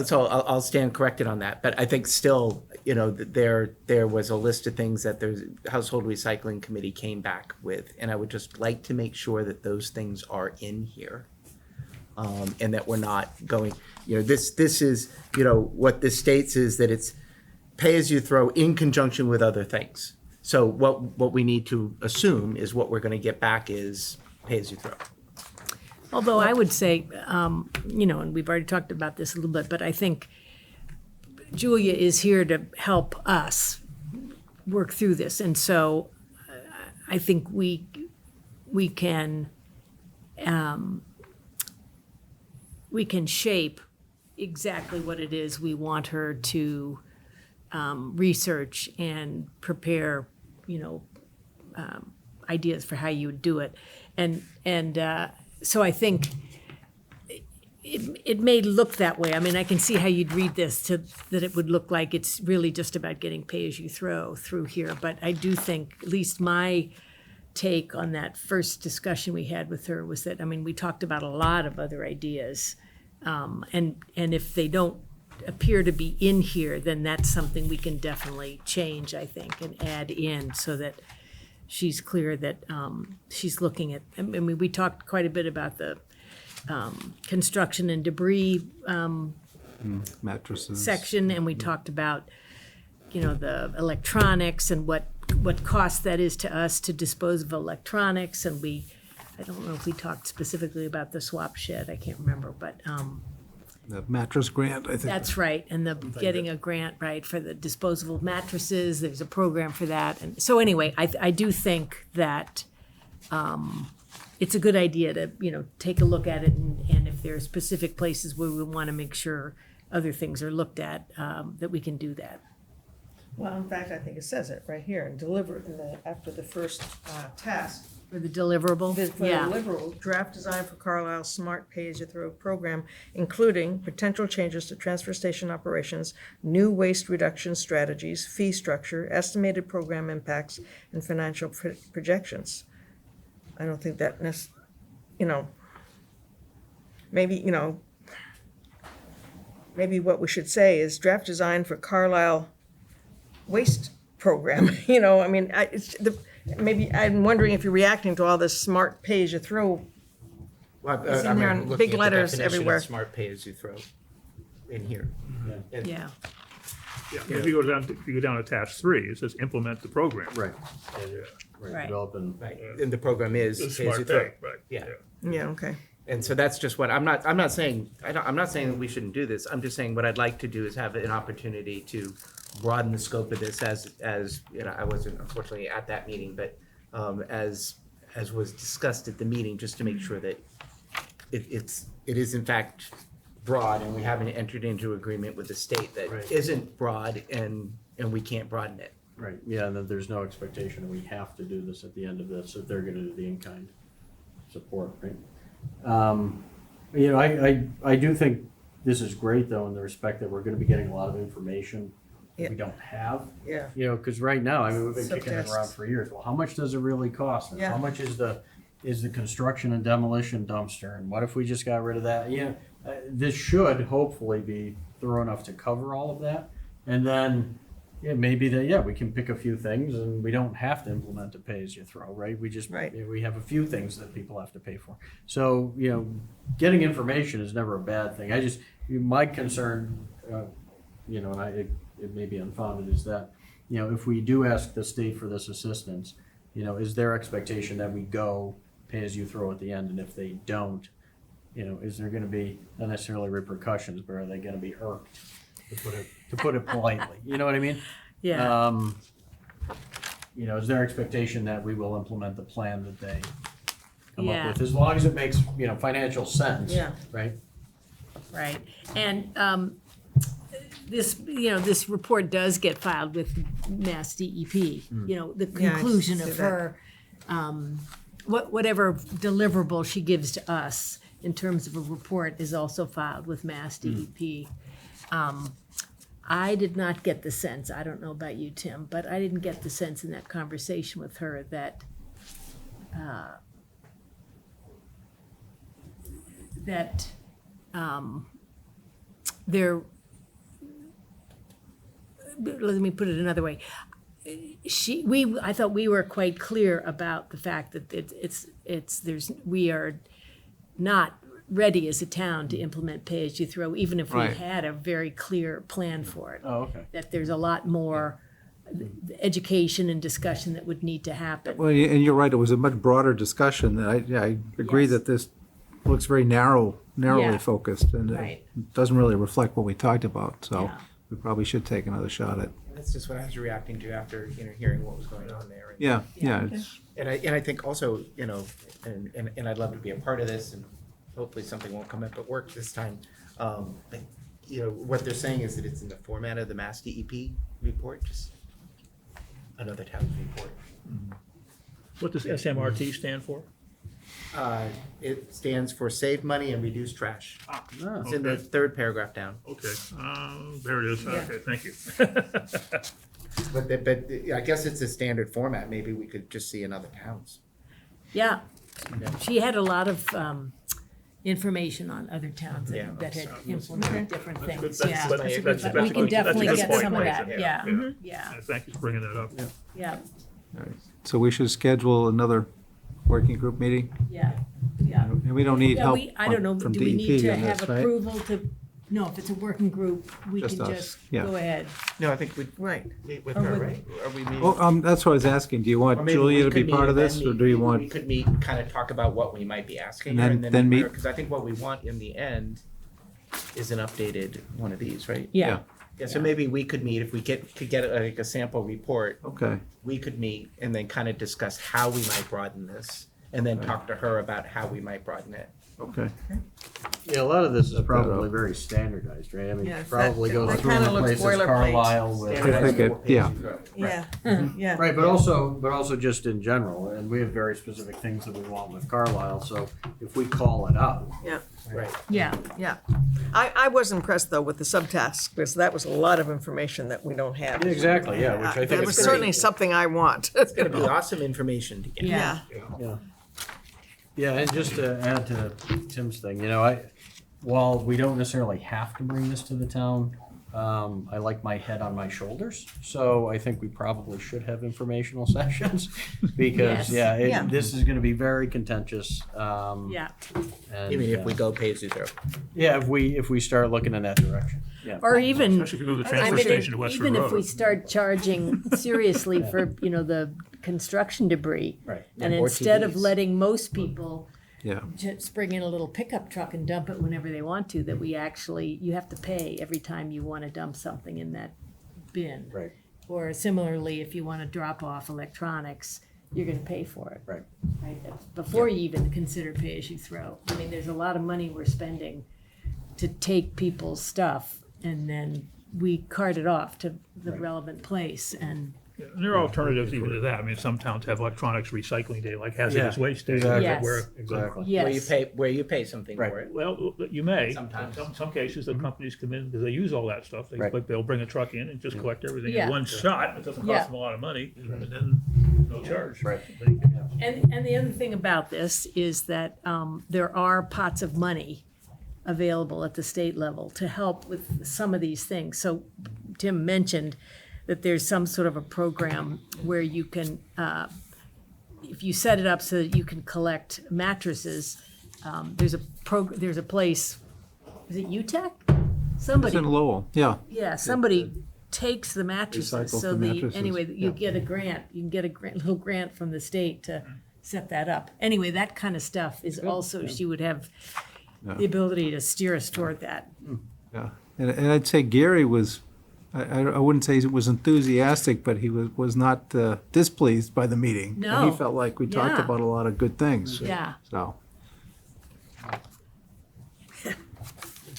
So I'll stand corrected on that, but I think still, there was a list of things that the Household Recycling Committee came back with, and I would just like to make sure that those things are in here. And that we're not going, this is, what this states is that it's pay as you throw in conjunction with other things. So what we need to assume is what we're gonna get back is pay as you throw. Although I would say, and we've already talked about this a little bit, but I think Julia is here to help us work through this. And so I think we can shape exactly what it is we want her to research and prepare, ideas for how you would do it. And so I think it may look that way. I mean, I can see how you'd read this that it would look like it's really just about getting pay as you throw through here. But I do think, at least my take on that first discussion we had with her was that, I mean, we talked about a lot of other ideas. And if they don't appear to be in here, then that's something we can definitely change, I think, and add in so that she's clear that she's looking at, I mean, we talked quite a bit about the construction and debris Mattresses. section, and we talked about, the electronics and what cost that is to us to dispose of electronics, and I don't know if we talked specifically about the swap shed, I can't remember, but The mattress grant, I think. that's right, and getting a grant, right, for the disposable mattresses, there's a program for that, and so anyway, I do think that it's a good idea to, take a look at it, and if there are specific places where we want to make sure other things are looked at, that we can do that. Well, in fact, I think it says it right here, and deliver, after the first task. For the deliverable, For the yeah, deliverable, draft design for Carlisle's smart pay-as-you-throw program, including potential changes to transfer station operations, new waste reduction strategies, fee structure, estimated program impacts, and financial projections. I don't think that maybe, maybe what we should say is draft design for Carlisle waste program, I mean, maybe, I'm wondering if you're reacting to all this smart pay-as-you-throw. It's in there in big letters everywhere. Smart pay as you throw in here. And- yeah. Yeah, if you go down to task 3, it says implement the program. Right. Right. Developing. Right, and the program is It's pay as you smart throw. pay, right. Yeah. Yeah, okay. And so that's just what, I'm not saying that we shouldn't do this. I'm just saying what I'd like to do is have an opportunity to broaden the scope of this as, I wasn't unfortunately at that meeting, but, as was discussed at the meeting, just to make sure that it is in fact broad and we haven't entered into agreement with the state that Right. isn't broad and we can't broaden it. Right, yeah, and that there's no expectation that we have to do this at the end of this, if they're gonna do the in-kind support, right? You know, I do think this is great, though, in the respect that we're gonna be getting a lot of information that we don't have. Yeah. You know, because right now, I mean, we've been kicking it around Subtests. for years. Well, how much does it really cost? And Yeah. how much is the construction and demolition dumpster? And what if we just got rid of that? You know, this should hopefully be thorough enough to cover all of that. And then, yeah, maybe that, yeah, we can pick a few things and we don't have to implement a pay-as-you-throw, right? We just, Right. you know, we have a few things that people have to pay for. So, you know, getting information is never a bad thing. My concern, you know, and it may be unfounded, is that, you know, if we do ask the state for this assistance, you know, is their expectation that we go pay as you throw at the end? And if they don't, you know, is there gonna be not necessarily repercussions, but are they gonna be irked, to put it politely? You know what I mean? Yeah. You know, is their expectation that we will implement the plan that they come Yeah. up with, as long as it makes, you know, financial sense? Yeah. Right? Right, and this, you know, this report does get filed with Mass DEP. You know, the Yeah, I conclusion see of that. her, whatever deliverable she gives to us in terms of a report is also filed with Mass DEP. I did not get the sense, I don't know about you, Tim, but I didn't get the sense in that conversation with her that there, let me put it another way. I thought we were quite clear about the fact that we are not ready as a town to implement pay-as-you-throw, even if we Right. had a very clear plan for it. Oh, okay. That there's a lot more education and discussion that would need to happen. Well, and you're right, it was a much broader discussion. I agree Yes. that this looks very narrowly Yeah. focused, and Right. it doesn't really reflect what we talked about, so Yeah. we probably should take another shot at. That's just what I was reacting to after, hearing what was going on there. Yeah, it's, And I think also, and I'd love to be a part of this, and hopefully something won't come up at work this time. But, what they're saying is that it's in the format of the Mass DEP report, just another town's report. What does SMRT stand for? It stands for Save Money and Reduce Trash. Ah, It's in the Okay. third paragraph down. Okay, there it is. Okay, thank you. But I guess it's a standard format. Maybe we could just see in other towns. Yeah, she had a lot of information on other towns Yeah. that had implemented different That's good. things, That's- yeah. that's- that's- But that's we a can good- definitely that's a get good some of point. that, yeah, yeah, Thank you for bringing that up. yeah, so we should schedule another working group meeting, yeah, yeah. and we don't need Yeah, help I don't know, from do we need DEP to on have this, right? approval to, no, if it's a working group, we Just can us, just yeah. go ahead. No, I think we'd Right. meet with Or her, with- right? Are we meeting? Well, that's what I was asking, do you Or want maybe Julia we to be could part meet of and this, then or do you meet- want? We could meet and kind of talk about what we might be asking And her, then- and then then meet- because I think what we want in the end is an updated one of these, right? Yeah, Yeah, so maybe we could meet if we could get like a sample report. Okay, We could meet and then kind of discuss how we might broaden this, and then talk to her about how we might broaden it. okay. Yeah, a lot of this is Set that probably up. very standardized, right? I mean, Yeah, it probably that goes through kinda the looks places boilerplate. Carlisle with. I think it, yeah, Yeah, yeah. Right, but also just in general, and we have very specific things that we want with Carlisle, so if we call it out. Yeah, Right. yeah, yeah. I was impressed though with the subtasks, because that was a lot of information that we don't have. Exactly, yeah, which I think That is was great. certainly something I want. It's gonna be awesome information to get. yeah. Yeah. Yeah, and just to add to Tim's thing, while we don't necessarily have to bring this to the town, I like my head on my shoulders, so I think we probably should have informational sessions, because, Yes. Yeah. this is gonna be very contentious. Yeah, And, You mean if we go pay as you throw? Yeah, if we start looking in that direction, yeah. or even, Especially if you move the I transfer mean, station to Westford even if we Road. start charging seriously for, the construction debris. Right. And Or instead of TVs. letting most people yeah. just bring in a little pickup truck and dump it whenever they want to, that you have to pay every time you want to dump something in that bin. Right. Or similarly, if you want to drop off electronics, you're gonna pay for it. Right. Right, before you even consider pay-as-you-throw. I mean, there's a lot of money we're spending to take people's stuff, and then we cart it off to the relevant place, and And there are alternatives even to that. I mean, some towns have electronics recycling day, like hazardous Yeah, waste day. exactly. Yes. where- Exactly. Yes. Where you pay something Right. for it. Well, you may. Sometimes. In some cases, the companies come in because they use all that stuff. Right. They'll bring a truck in and just collect everything Yeah. in one shot. It doesn't Yeah. cost them a lot of money, and then no charge. Right. And the other thing about this is that there are pots of money available at the state level to help with some of these things. So Tim mentioned that there's some sort of a program where you can, if you set it up so that you can collect mattresses, there's a place, is it UTEC? It's Somebody, in Lowell, yeah. yeah, somebody takes the mattresses, Recycle so the mattresses, anyway, you yeah. get a grant, you can get a little grant from the state to set that up. Anyway, that kind of stuff is also, she would have the ability to steer us toward that. Yeah, and I'd say Gary was, I wouldn't say he was enthusiastic, but he was not displeased by the meeting. No. He felt like we talked Yeah. about a lot of good things. Yeah. So.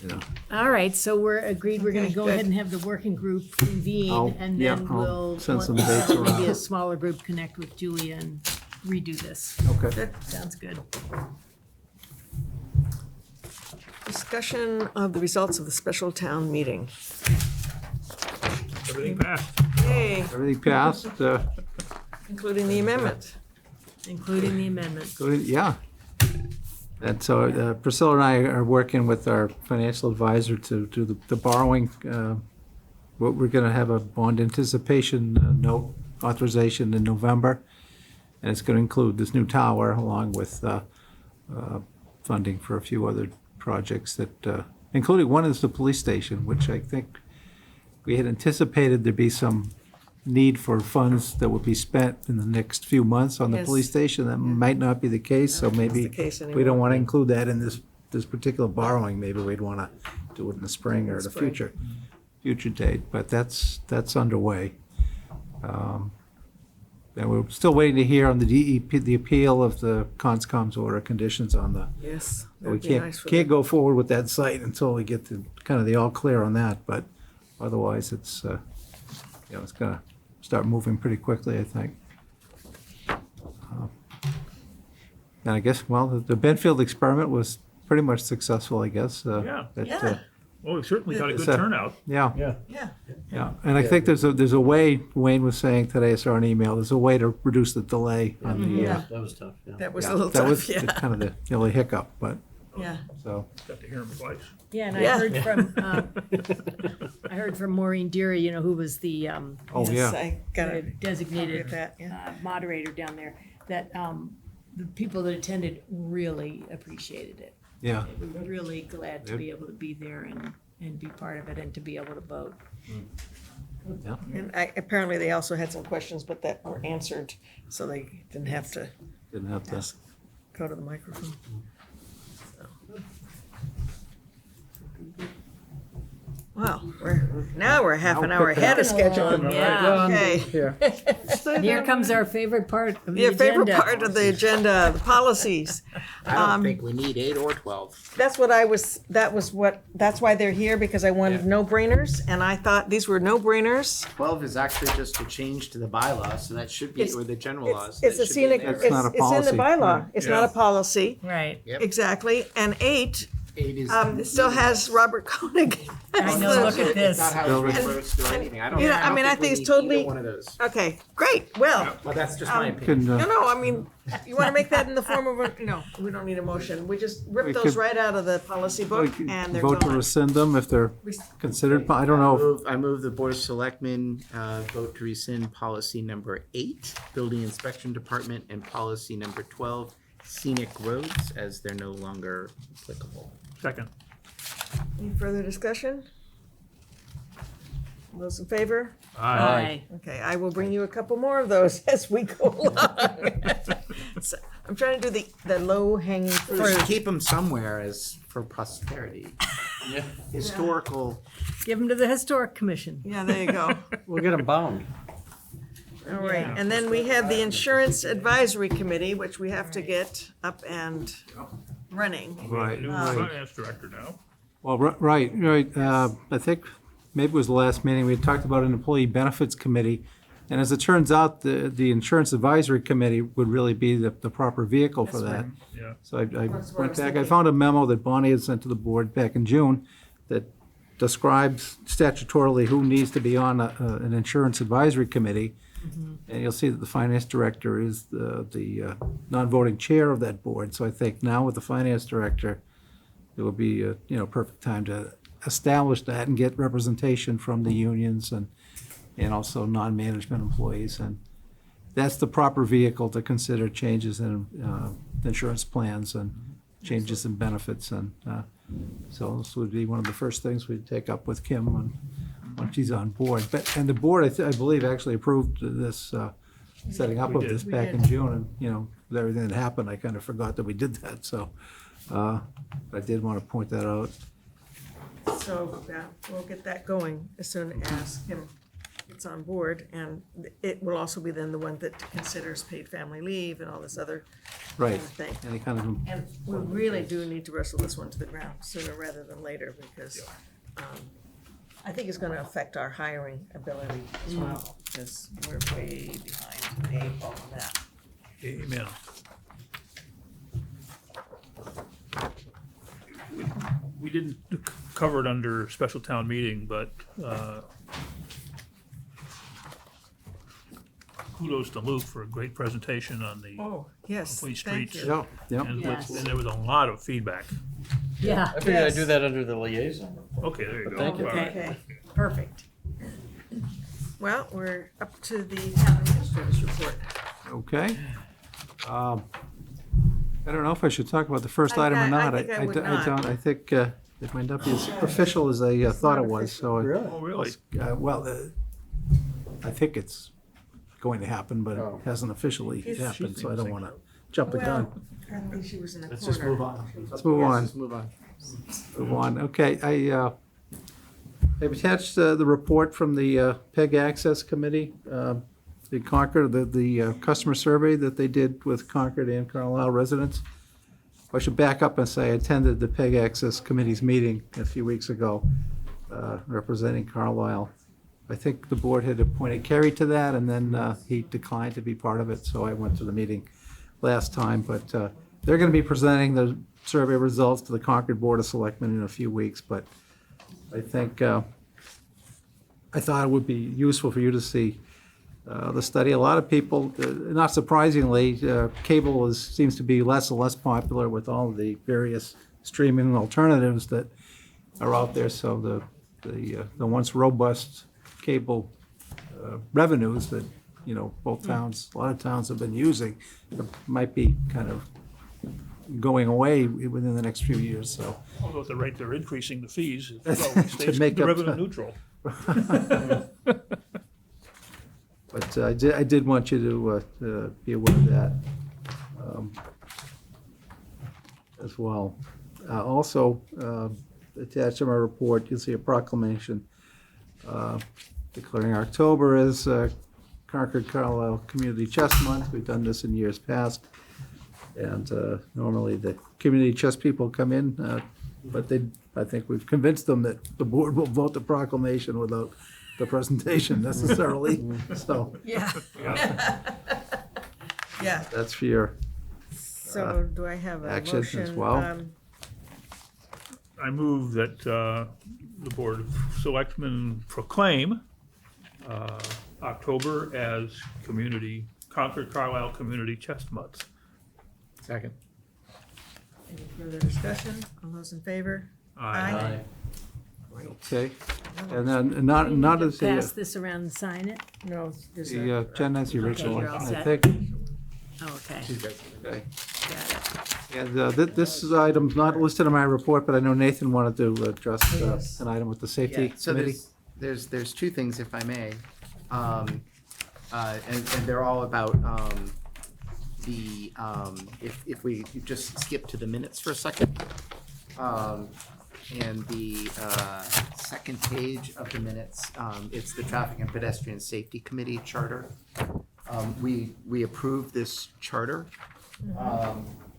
Yeah. All right, so we're agreed, we're gonna Okay, go good. ahead and have the working group convene, and yeah, then I'll we'll, send some dates maybe around. a smaller group connect with Julia and redo this. Okay. Sounds good. Discussion of the results of the special town meeting. Everything passed. Yay, Everything passed, including the amendment. Including the amendment. yeah. And so Priscilla and I are working with our financial advisor to do the borrowing. We're gonna have a bond anticipation note authorization in November. And it's gonna include this new tower along with funding for a few other projects that, including one is the police station, which I think we had anticipated there'd be some need for funds that would be spent in the next few months on the Yes. police station. That might not be the case, so maybe the case we anymore. don't want to include that in this particular borrowing. Maybe we'd want to do it in the spring or at a Spring. future date, but that's underway. And we're still waiting to hear on the DEP, the appeal of the Conscom's order conditions on the, Yes. we that'd be can't, nice for can't them. go forward with that site until we get to kind of the all clear on that, but otherwise it's, it's gonna start moving pretty quickly, I think. And I guess, well, the Benfield experiment was pretty much successful, I guess. Yeah. Yeah. Well, we certainly got a It's good a- turnout. Yeah, Yeah. Yeah, yeah, and I think there's a way, Wayne was saying today, I saw an email, there's a way to reduce the delay on the, Yeah. That was tough, yeah. that was yeah, a little that was tough, yeah, kind of the only hiccup, but, yeah. so. Got to hear him twice. Yeah, and Yeah. I heard from Maureen Deary, who was the Oh, Yes, yeah. I got the it. designated that, yeah. moderator down there, that the people that attended really appreciated it. Yeah, They were really glad to be able to be there and be part of it and to be able to vote. yeah. And apparently they also had some questions, but that were answered, so they didn't have to Didn't have to. go to the microphone. Wow, we're half an hour ahead of schedule. Yeah. Okay. Here comes our favorite part of the Your favorite agenda. part of the agenda, the policies. I don't think we need 8 or 12. That's why they're here, because I wanted no-brainers, and I thought these were no-brainers. 12 is actually just a change to the bylaw, so that should be, It's- or the general laws. It's that a should be in scenic, there. it's not a in the policy. bylaw, it's not a Yeah. policy, Right. Yep. exactly, and 8, 8 is. it still has Robert Koenig. I know, look at It's this. not how it refers to anything. I don't. You know, I I mean, I don't think we it's need totally- either one of those. Okay, great, well, Well, that's just my opinion. Can, no, I mean, you wanna make that in the form of a, no, we don't need a motion, we just rip We those could- right out of the policy we book, can and they're vote to gone. rescind them if they're considered, I don't know. I move the Board of Selectmen vote to rescind policy number 8, Building Inspection Department, and policy number 12, Scenic Roads, as they're no longer applicable. Second. Any further discussion? Those in favor? Aye. Okay, I will bring you a couple more of those as we go along. So, I'm trying to do the low hanging fruit. Just keep them somewhere as for posterity. Yeah. Historical. Give them to the Historic Commission. Yeah, there you go. We'll get them bound. All right, and then we have the Insurance Advisory Committee, which we have to get up and running. Right, New right. finance director now. Well, right. I think maybe it was the last meeting, we had talked about an employee benefits committee. And as it turns out, the Insurance Advisory Committee would really be the proper vehicle for that. Yeah. So I That's what I went was back, I thinking. found a memo that Bonnie had sent to the board back in June that describes statutorily who needs to be on an Insurance Advisory Committee. And you'll see that the finance director is the non-voting chair of that board. So I think now with the finance director, it would be a, perfect time to establish that and get representation from the unions and also non-management employees. And that's the proper vehicle to consider changes in insurance plans and changes in benefits. And so this would be one of the first things we'd take up with Kim when she's on board. And the board, I believe, actually approved this setting up We of did. this We back did. in June. And, with everything that happened, I kind of forgot that we did that. So I did want to point that out. So, yeah, we'll get that going as soon as Kim gets on board. And it will also be then the one that considers paid family leave and all this other Right. thing. Any kind of, And we really do need to wrestle this one to the ground sooner rather than later, because I think it's gonna affect our hiring ability as well, because we're way behind the eight ball on that. Amen. We didn't cover it under special town meeting, but kudos to Luke for a great presentation on the Oh, yes, complete thank streets. you. yeah. And Yes. and there was a lot of feedback. Yeah, I figured I'd do that under the liaison. Okay, there you go. Thank you. All right. Okay, perfect. well, we're up to the town administrator's report. Okay. I don't know if I should talk about the first item or I not. think I would not. don't. I think it might not be as official as I thought it was, so. Oh, really? Well, I think it's going to happen, but it Oh. hasn't officially It's- happened, so I don't want to jump the gun. Well, apparently she was in the Let's corner. just move on. Let's move on. Let's move on. Move on. Okay, I've attached the report from the PEG Access Committee, the Concord, the customer survey that they did with Concord and Carlisle residents. I should back up and say I attended the PEG Access Committee's meeting a few weeks ago, representing Carlisle. I think the board had appointed Kerry to that, and then he declined to be part of it, so I went to the meeting last time. But they're going to be presenting the survey results to the Concord Board of Selectmen in a few weeks. But I think, I thought it would be useful for you to see the study. A lot of people, not surprisingly, cable seems to be less and less popular with all of the various streaming alternatives that are out there. So the once robust cable revenues that, both towns, a lot of towns have been using, might be kind of going away within the next few years, so. Although at the rate they're increasing the fees, it To probably stays make up revenue time. neutral. But I did want you to be aware of that as well. Also, attached to my report, you'll see a proclamation declaring October as Concord Carlisle Community Chess Month. We've done this in years past. And normally the community chess people come in, but I think we've convinced them that the board will vote the proclamation without the presentation necessarily. So Yeah. Yeah, that's for your, so do I have a action as motion? well. I move that the Board of Selectmen proclaim October as Concord Carlisle Community Chess Month. Second. Any further discussion? All those in favor? Aye. okay. And then not as Pass the, this around and sign it? No, there's Jen has the original one, you're all I set. think. Oh, okay, Okay. got it. And this item's not listed in my report, but I know Nathan wanted to address Yes. an item with the safety Yeah, so committee. there's two things, if I may. And they're all about if we just skip to the minutes for a second. And the second page of the minutes, it's the Traffic and Pedestrian Safety Committee charter. We approved this charter.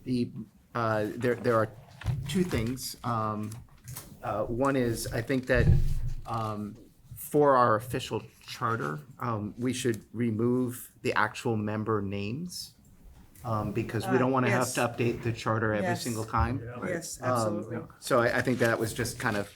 There are two things. One is, I think that for our official charter, we should remove the actual member names. Because we don't want to have yes. to update the charter every Yes. single time. Yes, absolutely. So I think that was just kind of,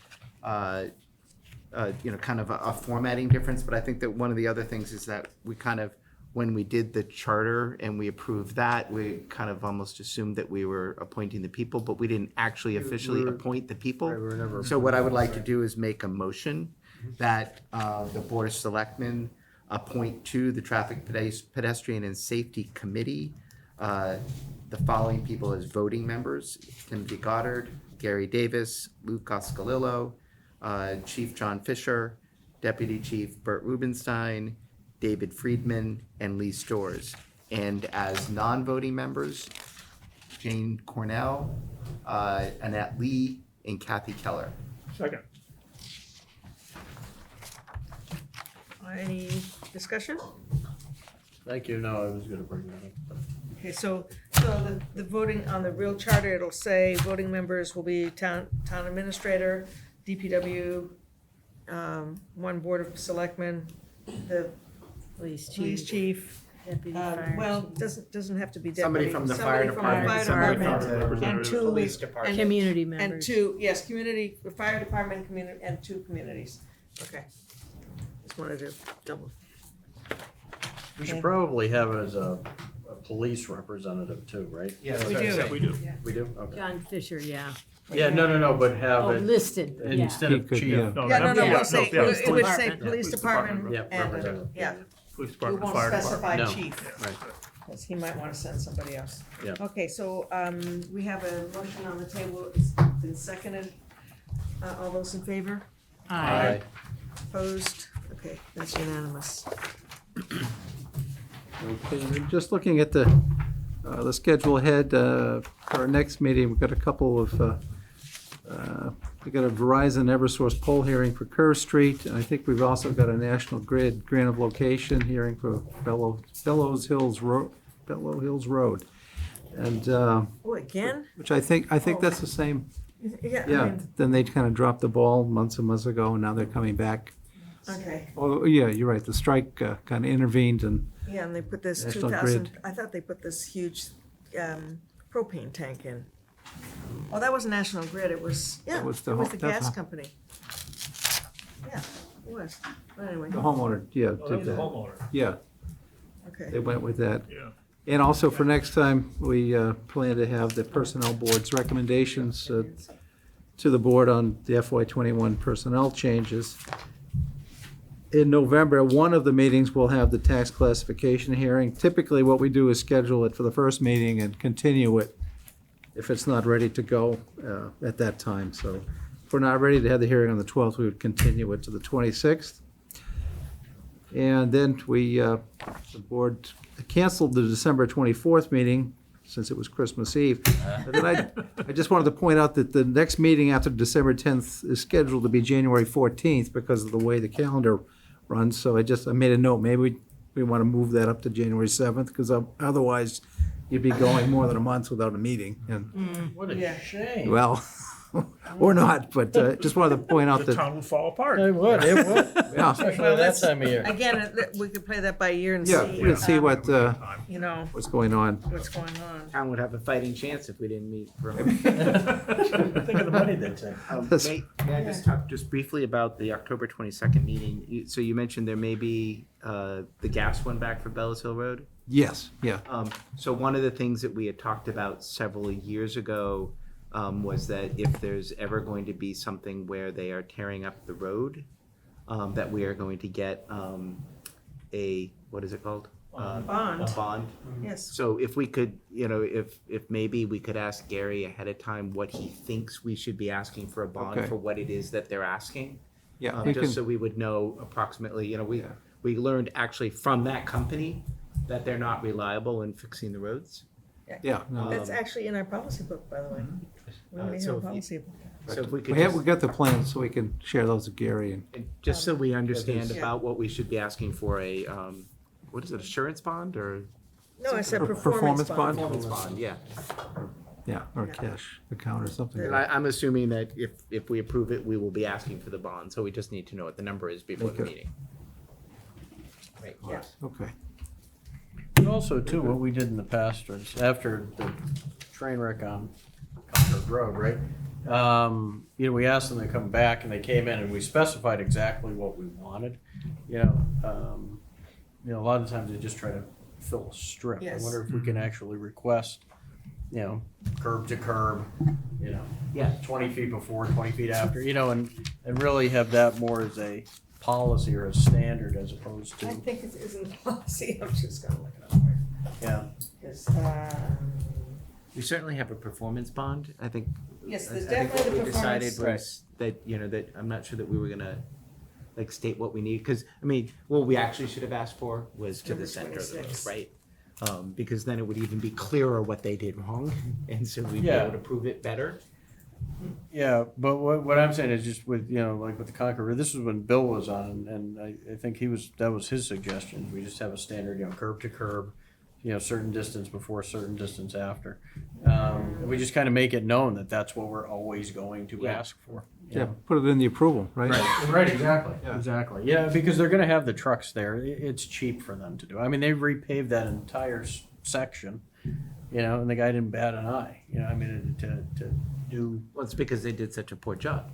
kind of a formatting difference. But I think that one of the other things is that we kind of, when we did the charter and we approved that, we kind of almost assumed that we were appointing the people, but we didn't actually officially appoint the people. Right, we were never So what I would like to do is make a motion that the Board of Selectmen appoint to the Traffic Pedestrian and Safety Committee the following people as voting members: Timothy Goddard, Gary Davis, Luke Oscalillo, Chief John Fisher, Deputy Chief Bert Rubenstein, David Friedman, and Lee Storrs. And as non-voting members, Jane Cornell, Annette Lee, and Kathy Keller. Second. Any discussion? Thank you, no, I was gonna bring that up. Okay, so the voting on the real charter, it'll say voting members will be town administrator, DPW, one board of selectmen, the Police police chief. Deputy fire Well, chief. doesn't have to be deputy. Somebody from the fire department, Somebody somebody from from the fire the department, and two. police department. Community And members. two, yes, community, the fire department, community, and two communities. Okay. Just wanted to double. We should probably have it as a police representative too, right? Yeah, We do. Yeah, we do. We do? Okay. John Fisher, yeah. Yeah, no, but have Oh, it listed, yeah. instead He of could, chief. yeah. Yeah, no, yeah, we'll say, yeah, it would say department. police department Yeah, and, representative. yeah, Police we department, won't fire specify department. No. chief, Right. because he might wanna send somebody else. Yeah. Okay, so, we have a motion on the table, it's been seconded, all those in favor? Aye. Opposed? Okay, that's unanimous. Okay, and just looking at the schedule ahead, for our next meeting, we've got a couple of, we've got a Verizon Eversource poll hearing for Kerr Street, and I think we've also got a National Grid grant of location hearing for Bellows Hills Road. And, Oh, again? which I think that's the same, Yeah, I yeah, mean, then they kind of dropped the ball months and months ago, and now they're coming back. okay, Oh, yeah, you're right, the strike kind of intervened, and yeah, and they put this National 2,000, Grid. I thought they put this huge, propane tank in. Oh, that was National Grid, it was, yeah, That it was was the the that's gas a- company. Yeah, it was, but anyway, the homeowner, yeah, Oh, that did was the that. homeowner, Yeah, okay. they went with that. yeah. And also for next time, we plan to have the Personnel Board's recommendations to the board on the FY '21 personnel changes. In November, one of the meetings will have the tax classification hearing. Typically, what we do is schedule it for the first meeting and continue it if it's not ready to go at that time. So if we're not ready to have the hearing on the 12th, we would continue it to the 26th. And then the board canceled the December 24th meeting since it was Christmas Eve. But then I just wanted to point out that the next meeting after December 10th is scheduled to be January 14th because of the way the calendar runs. So I made a note, maybe we want to move that up to January 7th, because otherwise you'd be going more than a month without a meeting. And, What a Yeah. shame. well, or not, but just wanted to point out The that, town would fall apart. It would. yeah, Especially Well, that that's- time of year. Again, we could play that by ear and yeah, see, we can see what's you know, going on. what's going on. Town would have a fighting chance if we didn't meet for a Think of the money they'd take. May I just talk just briefly about the October 22nd meeting? So you mentioned there may be the gas one back for Bellows Hill Road? Yes, yeah. So one of the things that we had talked about several years ago was that if there's ever going to be something where they are tearing up the road, that we are going to get what is it called? Bond, A bond. yes. So if we could, if maybe we could ask Gary ahead of time what he thinks we should be asking for a bond Okay. for what it is that they're asking. Yeah, you Just so can, we would know approximately, we learned actually from that company that they're not reliable in fixing the roads. yeah. no. That's actually in our policy book, by the way. We already so have a if you- policy book. So if we could We got the plans, so we can share those with Gary. And just so we understand Yeah. about what we should be asking for what is it, assurance bond or No, I said Performance performance bond. bond. performance bond? Yeah. Yeah, or a cash account or something. And I'm assuming that if we approve it, we will be asking for the bond, so we just need to know what the number is before the Okay. meeting. Right, Yeah. Okay. And also too, what we did in the past was after the train wreck on Concord Road, right? We asked them to come back and they came in and we specified exactly what we wanted. A lot of times they just try to fill a strip. Yes. I wonder if we can actually request, curb to curb, Yeah. 20 feet before, 20 feet after, and really have that more as a policy or a standard as opposed to, I think it isn't policy, I'm just gonna look it up here. yeah. Yes, We certainly have a performance bond, I think. Yes, I there's think definitely what the we decided performance. was that, that I'm not sure that we were gonna, state what we need, because, what we actually should have asked for was to the Number center of the road, 26. right? Because then it would even be clearer what they did wrong, and so we'd be Yeah. able to prove it better. Yeah, but what I'm saying is just with, like with the Concord, this was when Bill was on, and I think that was his suggestion. We just have a standard, curb to curb, certain distance before, certain distance after. And we just kind of make it known that that's what we're always going to Yeah. ask for. Yeah, put it in the approval, right? Right, exactly. Yeah. Exactly. Yeah, because they're gonna have the trucks there. It's cheap for them to do. I mean, they repaved that entire section, and the guy didn't bat an eye, to do, Well, it's because they did such a poor job.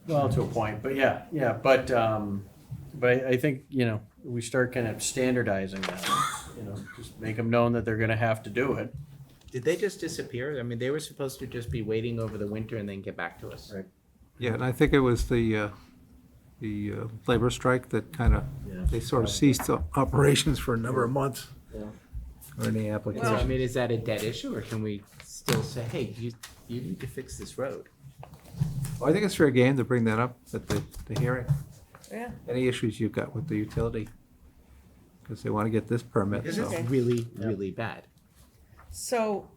well, to a point, but yeah, but I think, we start kind of standardizing that, just make them known that they're gonna have to do it. Did they just disappear? They were supposed to just be waiting over the winter and then get back to us. Right. Yeah, and I think it was the labor strike that kind of, Yeah. they sort of ceased operations for a number of months. Yeah. Or any So, application. is that a dead issue, or can we still say, hey, you need to fix this road? Well, I think it's fair game to bring that up at the hearing. yeah, Any issues you've got with the utility? Because they want to get this permit, Because so. it's really, really bad. so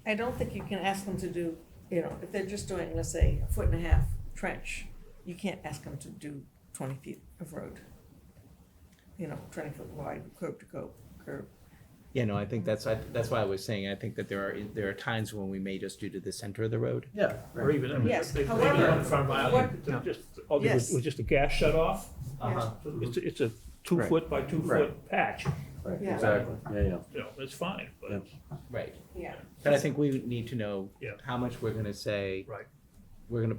I don't think you can ask them to do, if they're just doing, let's say, 1.5 foot trench, you can't ask them to do 20 feet of road. 20 foot wide, curb to curb. Yeah, no, I think that's why I was saying, I think that there are times when we may just do to the center of the road. Yeah. Or even, Yes, they however, maybe on the front of my what- alley, all they Yes. was just a gas shut off. Uh-huh. So it's a 2 Right. foot by 2 foot Right. patch, Right, Yeah. exactly. Yeah. it's fine, but, Yeah. Right. Yeah. But I think we need to know Yeah. how much we're gonna say. right,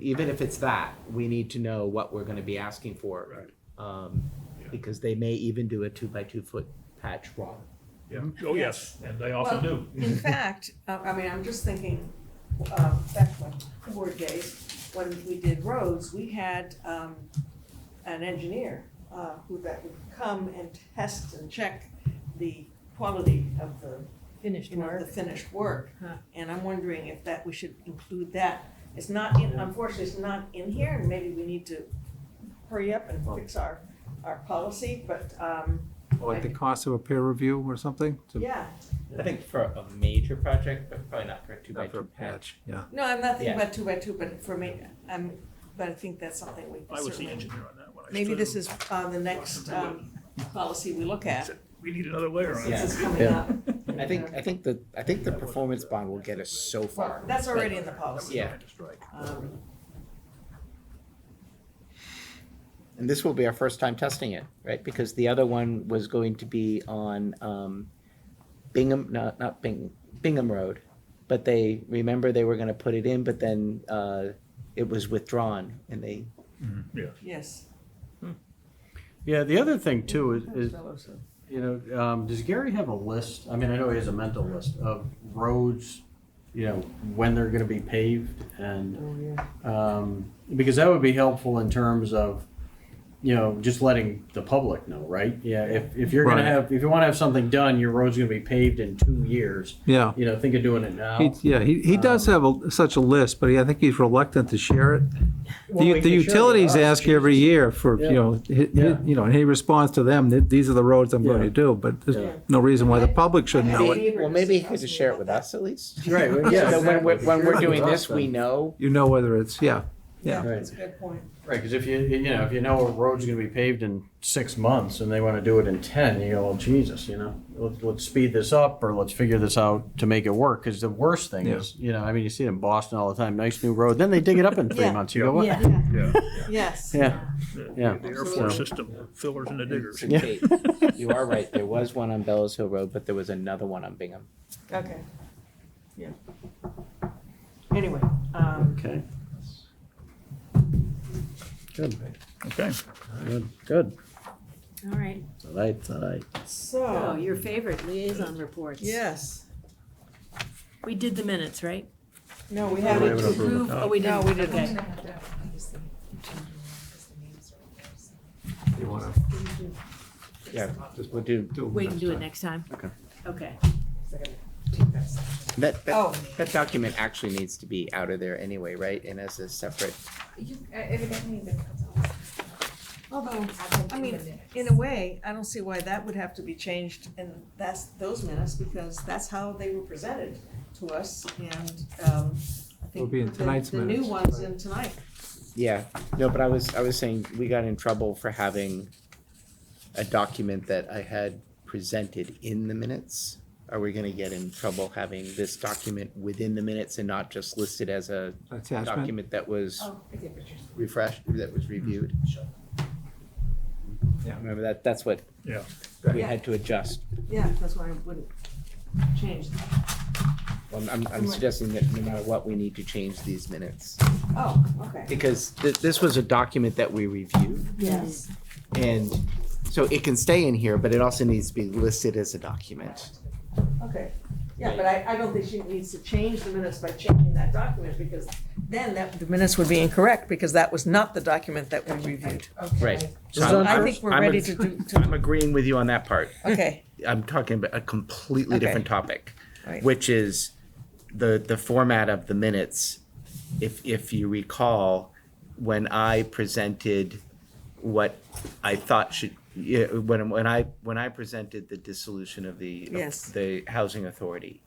Even if it's that, we need to know what we're gonna be asking for. Right. Yeah. Because they may even do a 2 by 2 foot patch wrong. yeah, oh, yes, and they often Well, do. in fact, I'm just thinking, back when board days, when we did roads, we had an engineer who that would come and test and check the quality of the Finished the work. finished work. Huh. And I'm wondering if that we should include that. It's not unfortunately, it's not in here, and maybe we need to hurry up and fix our policy, but, Like the cost of a peer review or something? to- yeah. I think for a major project, but probably not for a 2 by Not for 2 a patch. Yeah. No, I'm not thinking Yeah. about 2 by 2, but for me, but I think that's something we I was the certainly. engineer on that one. I Maybe stood this and is the next policy we look at. said, we need another layer on This it. is coming Yeah. up. I think the performance bond will get us so far. That's already in the policy. Yeah. Um, And this will be our first time testing it, right? Because the other one was going to be on Bingham, not Bingham Road. But they were gonna put it in, but then it was withdrawn and they, Yes. Yeah, the other thing too is does Gary have a list? I mean, I know he has a mental list of roads, when they're gonna be paved and, because that would be helpful in terms of, just letting the public know, right? Yeah, if you're gonna Right. if you wanna have something done, your road's gonna be paved in 2 years. Yeah. Think of doing it now. He does have such a list, but I think he's reluctant to share it. Well, we The can share it utilities with us, ask every Jesus. year for, Yeah. and he responds to them, that these are the roads I'm going to Yeah. do, but Yeah. there's no reason why the public should know it. well, maybe he could just share it with us at least. Right, well, So yeah, when exactly. when we're Share it doing with this, us, we then. know. You know whether it's, Yeah, Right. that's a good point. Right, because if you know a road's gonna be paved in 6 months and they wanna do it in 10, you go, well, Jesus, let's speed this up, or let's figure this out to make it work. Because the worst thing is, I mean, you see it in Boston all the time, nice new road, then they dig it up in 3 Yeah. months. You go, what? Yeah. Yeah, Yes. Yeah. Yeah. the Air Force system, fillers and the diggers. Yeah. Kate, you are right. There was one on Bellows Hill Road, but there was another one on Bingham. Okay. Yeah. Anyway, Okay. Good. Okay. Good. All right. All right. All right. Oh, so, your favorite liaison reports. yes. We did the minutes, right? No, we We haven't. haven't approved it. Oh, we No, didn't. we didn't. Okay. You wanna Yeah, just we'll do. Wait and next do it time? next time. Okay. Okay. That Oh. that document actually needs to be out of there anyway, right? And as a separate. Evidently the council. Although, I mean, in a way, I don't see why that would have to be changed in those minutes, because that's how they were presented to us, and, I It'll be in think tonight's the new minutes, one's right. in tonight. Yeah, no, but I was saying we got in trouble for having a document that I had presented in the minutes. Are we gonna get in trouble having this document within the minutes and not just listed as a Attachment? document that was Oh, I take pictures. refreshed, that was reviewed? Yeah. Remember that's what Yeah. we had to adjust. Yeah, that's why I wouldn't change that. Well, I'm suggesting that no matter what, we need to change these minutes. Oh, okay. Because this was a document that we reviewed, Yes. and so it can stay in here, but it also needs to be listed as a document. Okay, yeah, but I don't think she needs to change the minutes by changing that document, because then the minutes would be incorrect, because that was not the document that we reviewed. Right. Is it on I first? think we're ready to do, I'm agreeing with you on that part. okay, I'm talking about a completely Okay. different topic, Right. which is the format of the minutes. If you recall, when I presented what I thought should, when I presented the dissolution of Yes. the housing authority,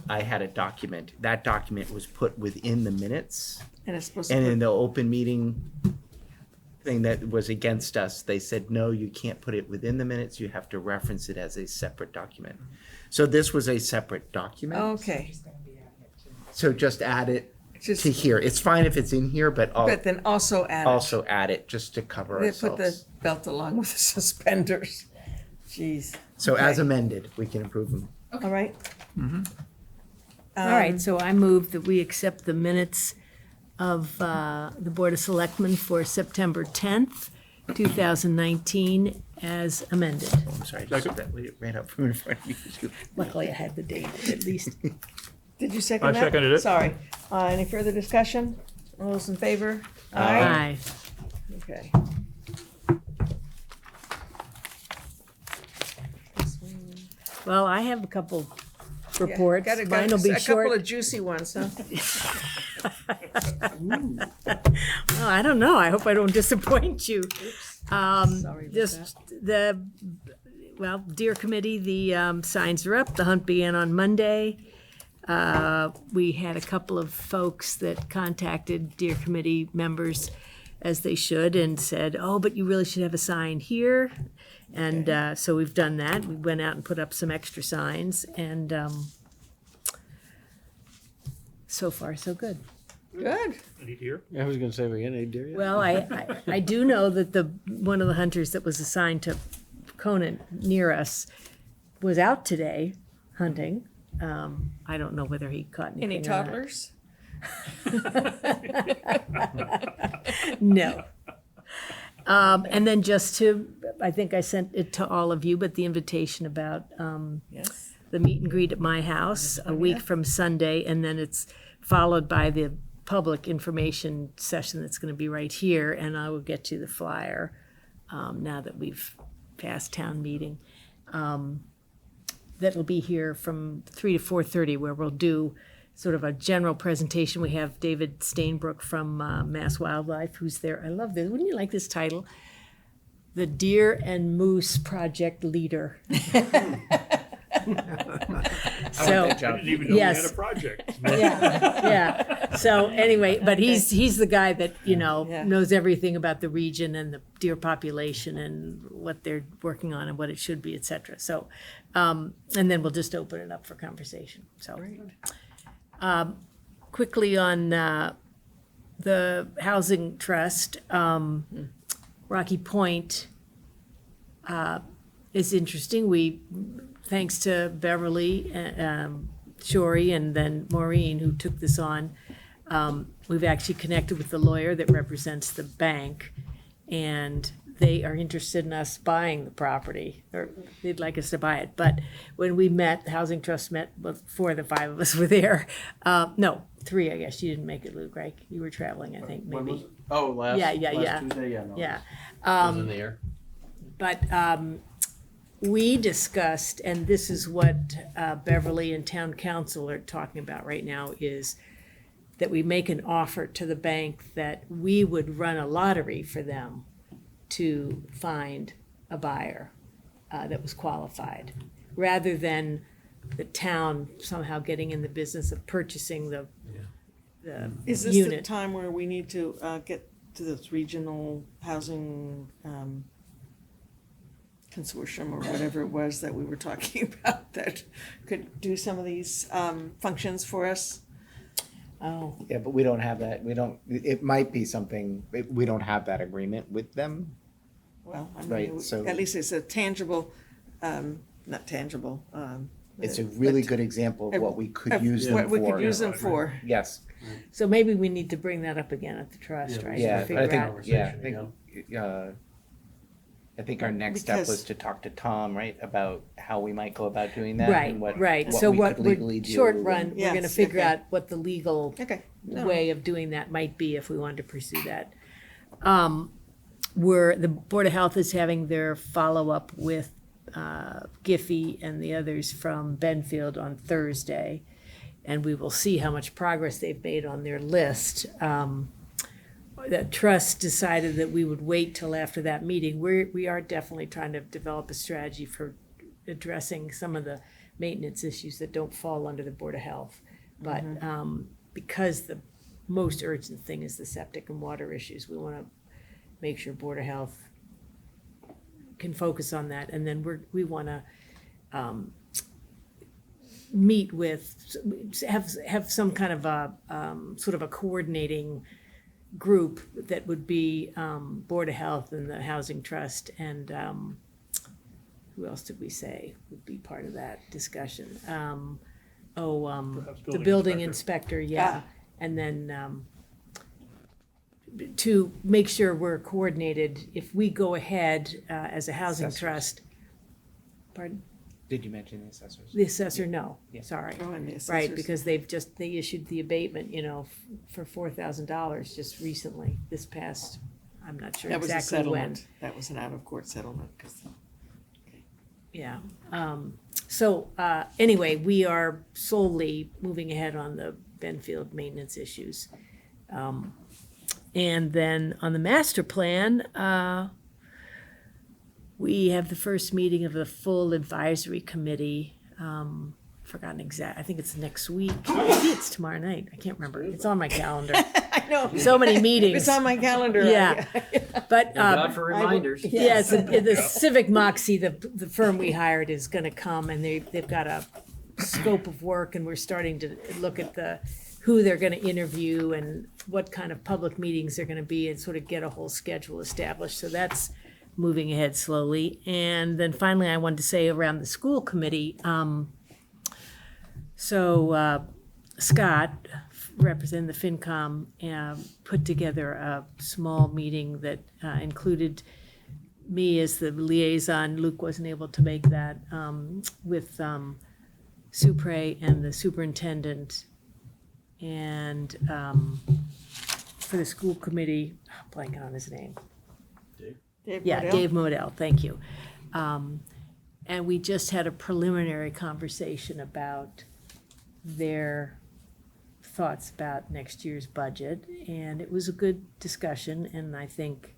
I had a document. That document was put within the minutes, and it's supposed to. and put- in the open meeting thing that was against us, they said, no, you can't put it within the minutes, you have to reference it as a separate document. So this was a separate document. Okay, So just add it just, to here. It's fine if it's in here, but but then also add it. also add it just to cover They put the ourselves. belt along with the suspenders. Jeez. So as okay. amended, we can approve them. All right. All right, so I move that we accept the minutes of the Board of Selectmen for September 10th, 2019, as amended. Oh, I'm sorry, just that way it ran up from in front of you. Luckily, I had the date at least. Did you second I that? seconded it. Sorry. Any further discussion? All those in favor? Aye. Okay. Well, I have a couple Yeah, reports. got Mine will be a couple short. of juicy ones, huh? Oh, I don't know. I hope I don't disappoint you. Sorry about Just well, Deer Committee, the signs are up. The hunt began on Monday. We had a couple of folks that contacted Deer Committee members, as they should, and said, oh, but you really should have a sign here. And so we've done that. We went out and put up some extra signs, and so far, so good. Good. Any deer? I was gonna say, we got any deer yet? Well, I do know that one of the hunters that was assigned to Conan near us was out today hunting. I don't know whether he caught anything. Any or not. toddlers? No. And then I think I sent it to all of you, but the invitation about Yes. the meet and greet at my house a week from Sunday, and then it's followed by the public information session that's going to be right here, and I will get you the flyer now that we've passed town meeting. That'll be here from 3 to 4:30, where we'll do sort of a general presentation. We have David Stainbrook from Mass Wildlife, who's there. I love this. Wouldn't you like this title? The Deer and Moose Project Leader. So, I didn't even know we had yes. a project. yeah. So anyway, but he's the guy that, Yeah. knows everything about the region and the deer population and what they're working on and what it should be, et cetera. So, and then we'll just open it up for conversation, so. Quickly on, the Housing Trust, Rocky Point, is interesting. Thanks to Beverly, Shori, and then Maureen, who took this on, we've actually connected with the lawyer that represents the bank, and they are interested in us buying the property, or they'd like us to buy it. But when we met, the Housing Trust met, well, 4 of the 5 of us were there. No, 3, I guess. You didn't make it, Luke, right? You were traveling, I think, When was maybe. it? Oh, last Yeah. Tuesday, yeah, no. Yeah. It was in the air. But we discussed, and this is what Beverly and Town Council are talking about right now, is that we make an offer to the bank that we would run a lottery for them to find a buyer that was qualified, rather than the town somehow getting in the business of purchasing the Is this the unit. time where we need to get to this regional housing consortium or whatever it was that we were talking about that could do some of these functions for us? Oh, Yeah, but we don't have that. It might be something, we don't have that agreement with them. Well, I Right, mean, so- at least it's a tangible, not tangible. It's a really but- good example of what we could of use them what we could for. use them for. Yes, so maybe we need to bring that up again at the trust, Yeah, right? yeah, Figure I think, out- yeah, Conversation, I think our next step Because- was to talk to Tom, right, about how we might go about doing that. Right, and right. So we what could we're, legally do. short and- run, we're gonna Yes, figure okay. out what the legal Okay. No. way of doing that might be if we wanted to pursue that. The Board of Health is having their follow-up with Giffey and the others from Benfield on Thursday, and we will see how much progress they've made on their list. The trust decided that we would wait till after that meeting. We are definitely trying to develop a strategy for addressing some of the maintenance issues that don't fall under the Board of Health. But because the most urgent thing is the septic and water issues, we want to make sure Board of Health can focus on that. And then we want to meet with, have some kind of a sort of a coordinating group that would be Board of Health and the Housing Trust, and who else did we say would be part of that discussion? Perhaps The building building inspector. inspector, yeah. And then to make sure we're coordinated, if we go ahead as a housing Assessors. trust, pardon? Did you mention the assessors? The assessor, no, Yeah. sorry. Throw in the Right, assessors. because they issued the abatement, for $4,000 just recently, this past, I'm not sure That was a exactly when. settlement. That was an out-of-court settlement. 'Cause- Yeah. So anyway, we are solely moving ahead on the Benfield maintenance issues. And then on the master plan, we have the first meeting of the full advisory committee. Forgotten I think it's next week. Maybe it's tomorrow night. I can't remember. It's on my calendar. I know. So many meetings. It's on my calendar. Yeah. But God for reminders. yes, the Civic Moxie, the firm we hired is going to come, and they've got a scope of work, and we're starting to look at who they're going to interview and what kind of public meetings they're going to be, and sort of get a whole schedule established. So that's moving ahead slowly. And then finally, I wanted to say around the school committee. Scott, representing the FinCom, put together a small meeting that included me as the liaison. Luke wasn't able to make that, with Supre and the superintendent. And for the school committee, I'm blanking on his name. Dave Yeah, Modell? Dave Modell, thank you. And we just had a preliminary conversation about their thoughts about next year's budget, and it was a good discussion, and I think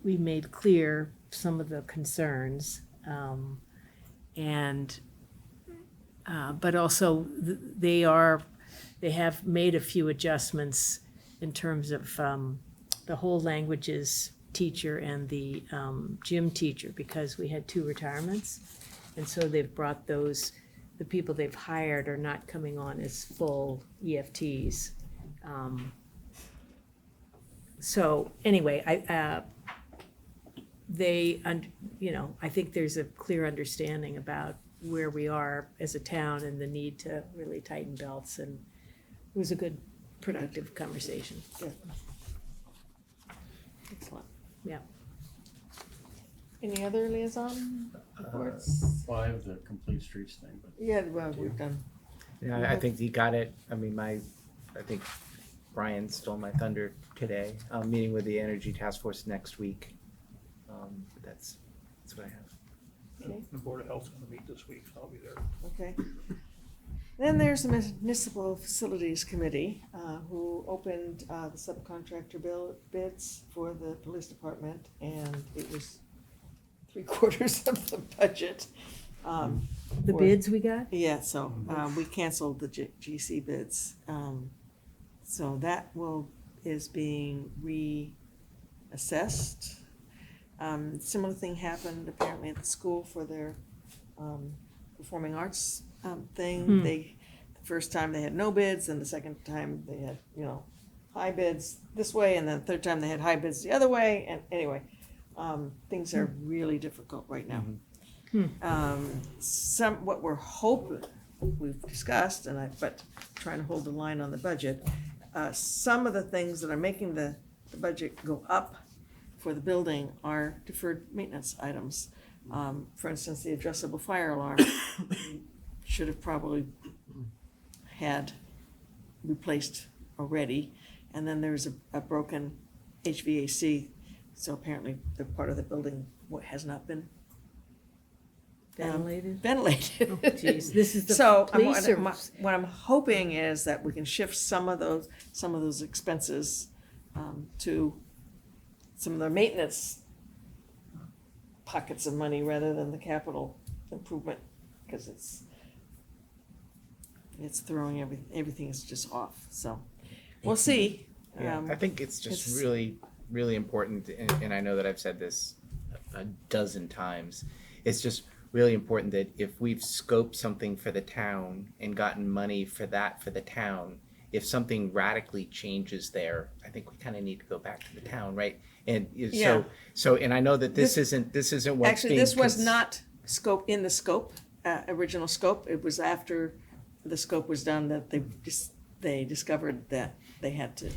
we made clear some of the concerns. and, but also they have made a few adjustments in terms of the whole languages teacher and the gym teacher, because we had 2 retirements. And so they've brought those, the people they've hired are not coming on as full EFTs. So anyway, I think there's a clear understanding about where we are as a town and the need to really tighten belts, and it was a good, productive conversation. Good. Excellent, yeah. Any other liaison reports? Well, I have the complete streets thing, but. Yeah, well, we've done. Yeah, I think you got it. I mean, I think Brian stole my thunder today. I'm meeting with the Energy Task Force next week. But that's what I have. Okay. The Board of Health's gonna meet this week, so I'll be there. Okay. Then there's the Municipal Facilities Committee, who opened the subcontractor bids for the police department, and it was 3/4 of the budget. The for- bids we got? Yeah, so we canceled the GC bids. So that is being reassessed. Similar thing happened apparently at the school for their performing arts thing. The first time they had no bids, and the second time they had, high bids this way, and then the third time they had high bids the other way, and anyway, things are really difficult right now. What we're hoping, we've discussed, but trying to hold the line on the budget, some of the things that are making the budget go up for the building are deferred maintenance items. For instance, the addressable fire alarm should have probably had replaced already. And then there's a broken HVAC, so apparently the part of the building has not been Ventilated? ventilated. Oh, geez, this is the So police or? what I'm hoping is that we can shift some of those expenses to some of the maintenance pockets of money rather than the capital improvement, because it's throwing everything is just off. So we'll see. Yeah, I think it's just it's- really, really important, and I know that I've said this a dozen times. It's just really important that if we've scoped something for the town and gotten money for that for the town, if something radically changes there, I think we kind of need to go back to the town, right? And Yeah. so, and I know that this isn't what's Actually, being this was not in the scope, original scope. It was after the scope was done that they discovered that they had to.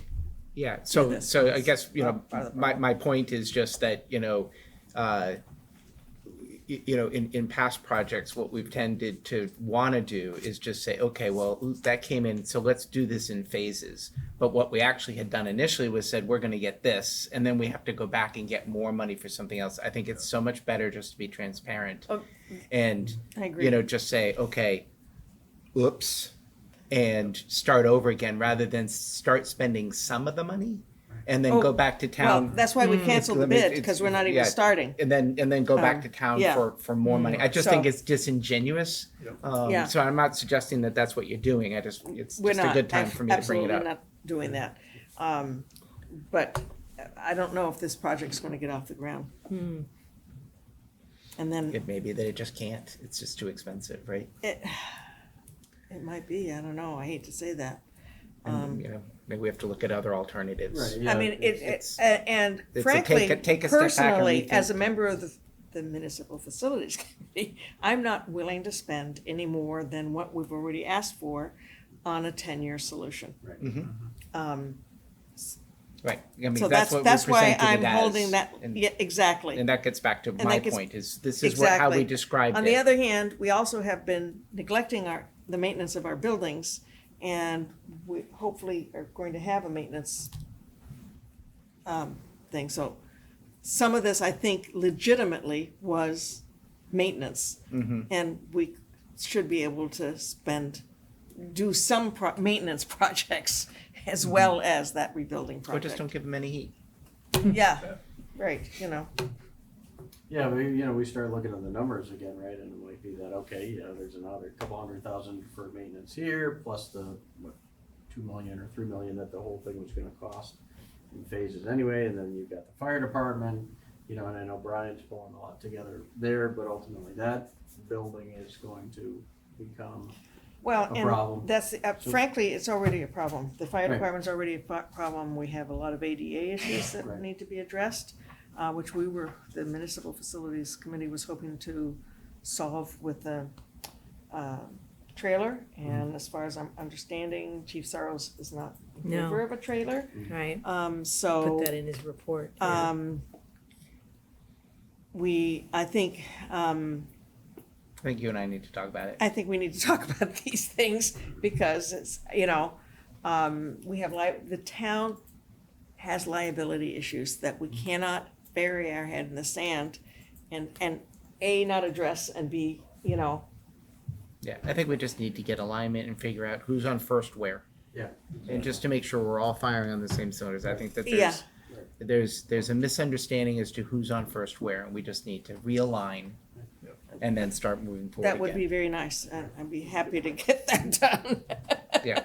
Yeah, so this. I guess, Part of the my point is just that, in past projects, what we've tended to want to do is just say, okay, well, that came in, so let's do this in phases. But what we actually had done initially was said, we're going to get this, and then we have to go back and get more money for something else. I think it's so much better just to be transparent and, I agree. just say, okay, oops, and start over again rather than start spending some of the money and then go back to town. Well, that's why we canceled the bid, because we're not even starting. And then go back to town yeah. for more money. I just So- think it's disingenuous. Yeah. So I'm not suggesting that that's what you're doing. It's We're just a not. good time for me to bring it Absolutely up. not doing that. But I don't know if this project's gonna get off the ground. And then It may be that it just can't. It's just too expensive, right? it might be, I don't know, I hate to say that. And, maybe we have to look at other alternatives. Right, yeah. I mean, it's- and a frankly, take a step back and personally, rethink. as a member of the Municipal Facilities Committee, I'm not willing to spend any more than what we've already asked for on a 10-year solution. Right. I mean, So that's what we that's why presented I'm it as. holding that, And- yeah, exactly. And that gets back to And my that gets- point, is this is how we Exactly. described On it. the other hand, we also have been neglecting the maintenance of our buildings, and we hopefully are going to have a maintenance thing. So some of this, I think, legitimately was maintenance. And we should be able to do some maintenance projects as well as that rebuilding Or project. just don't give them any heat. Yeah, right, Yeah, we start looking at the numbers again, right? And it might be that, okay, there's another couple $100,000 for maintenance here, plus the, what, 2 million or 3 million that the whole thing was gonna cost in phases anyway, and then you've got the fire department, and I know Brian's pulling a lot together there, but ultimately that building is going to become, Well, a and problem. that's, frankly, it's already a problem. The fire Right. department's already a problem. We have a lot of ADA issues that Right. need to be addressed, which the Municipal Facilities Committee was hoping to solve with the trailer. And as far as I'm understanding, Chief Sorrows is not in No. favor of a trailer. Right, So. put that in his report. yeah. I think, I think you and I need to talk about it. I think we need to talk about these things because it's, we have the town has liability issues that we cannot bury our head in the sand and A, not address, and B, Yeah, I think we just need to get alignment and figure out who's on first where. yeah. And just to make sure we're all firing on the same cylinders. I think that Yeah. there's a misunderstanding as to who's on first where, and we just need to realign and then start moving forward that would be again. very nice. I'd be happy to get that done. Yeah.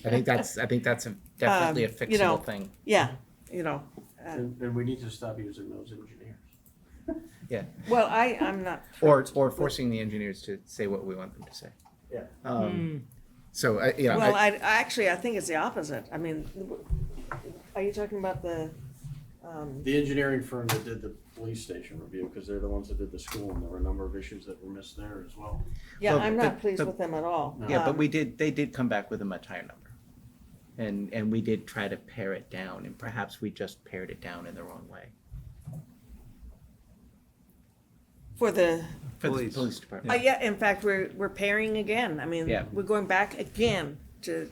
I think that's definitely a fixable thing. Yeah, And we need to stop using those engineers. Yeah. well, I'm not. Or forcing the engineers to say what we want them to say. Yeah. So Well, I think it's the opposite. I mean, are you talking about the, The engineering firm that did the police station review, because they're the ones that did the school, and there were a number of issues that were missed there as well. yeah, Well, I'm not pleased the- with them at all. yeah, but they did come back with a much higher number. And we did try to pare it down, and perhaps we just pared it down in the wrong way. For the, For the Police. police department. yeah, in fact, we're pairing again. I mean, Yeah. we're going back again to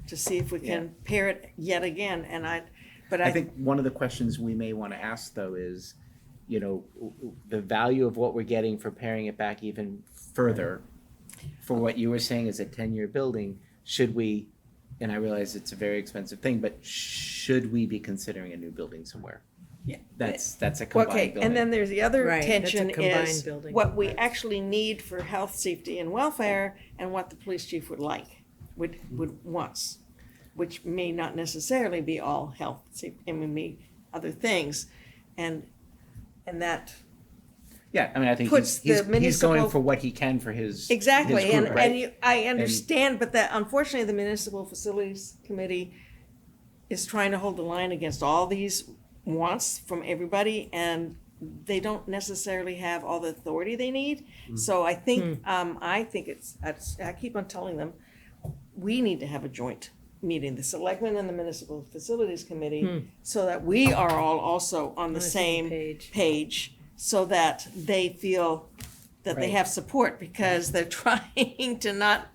see if we can pair it yet again. And I think one of the questions we may want to ask though is, the value of what we're getting for paring it back even further for what you were saying is a 10-year building, should we, and I realize it's a very expensive thing, but should we be considering a new building somewhere? Yeah. That's a combined Okay, building. and then there's the other Right, that's a tension combined is building. what we actually need for health, safety, and welfare, and what the police chief would like, would wants, which may not necessarily be all health, safety, and may other things, and that Yeah, I mean, I think puts he's the municipal- going for what he can for his exactly, his and group, right? I understand, but that unfortunately the Municipal Facilities Committee is trying to hold the line against all these wants from everybody, and they don't necessarily have all the authority they need. So I think, I keep on telling them, we need to have a joint meeting, the Selectmen and the Municipal Facilities Committee, so that we are all also on the same page, so that they feel that they Right. have support, because they're trying to not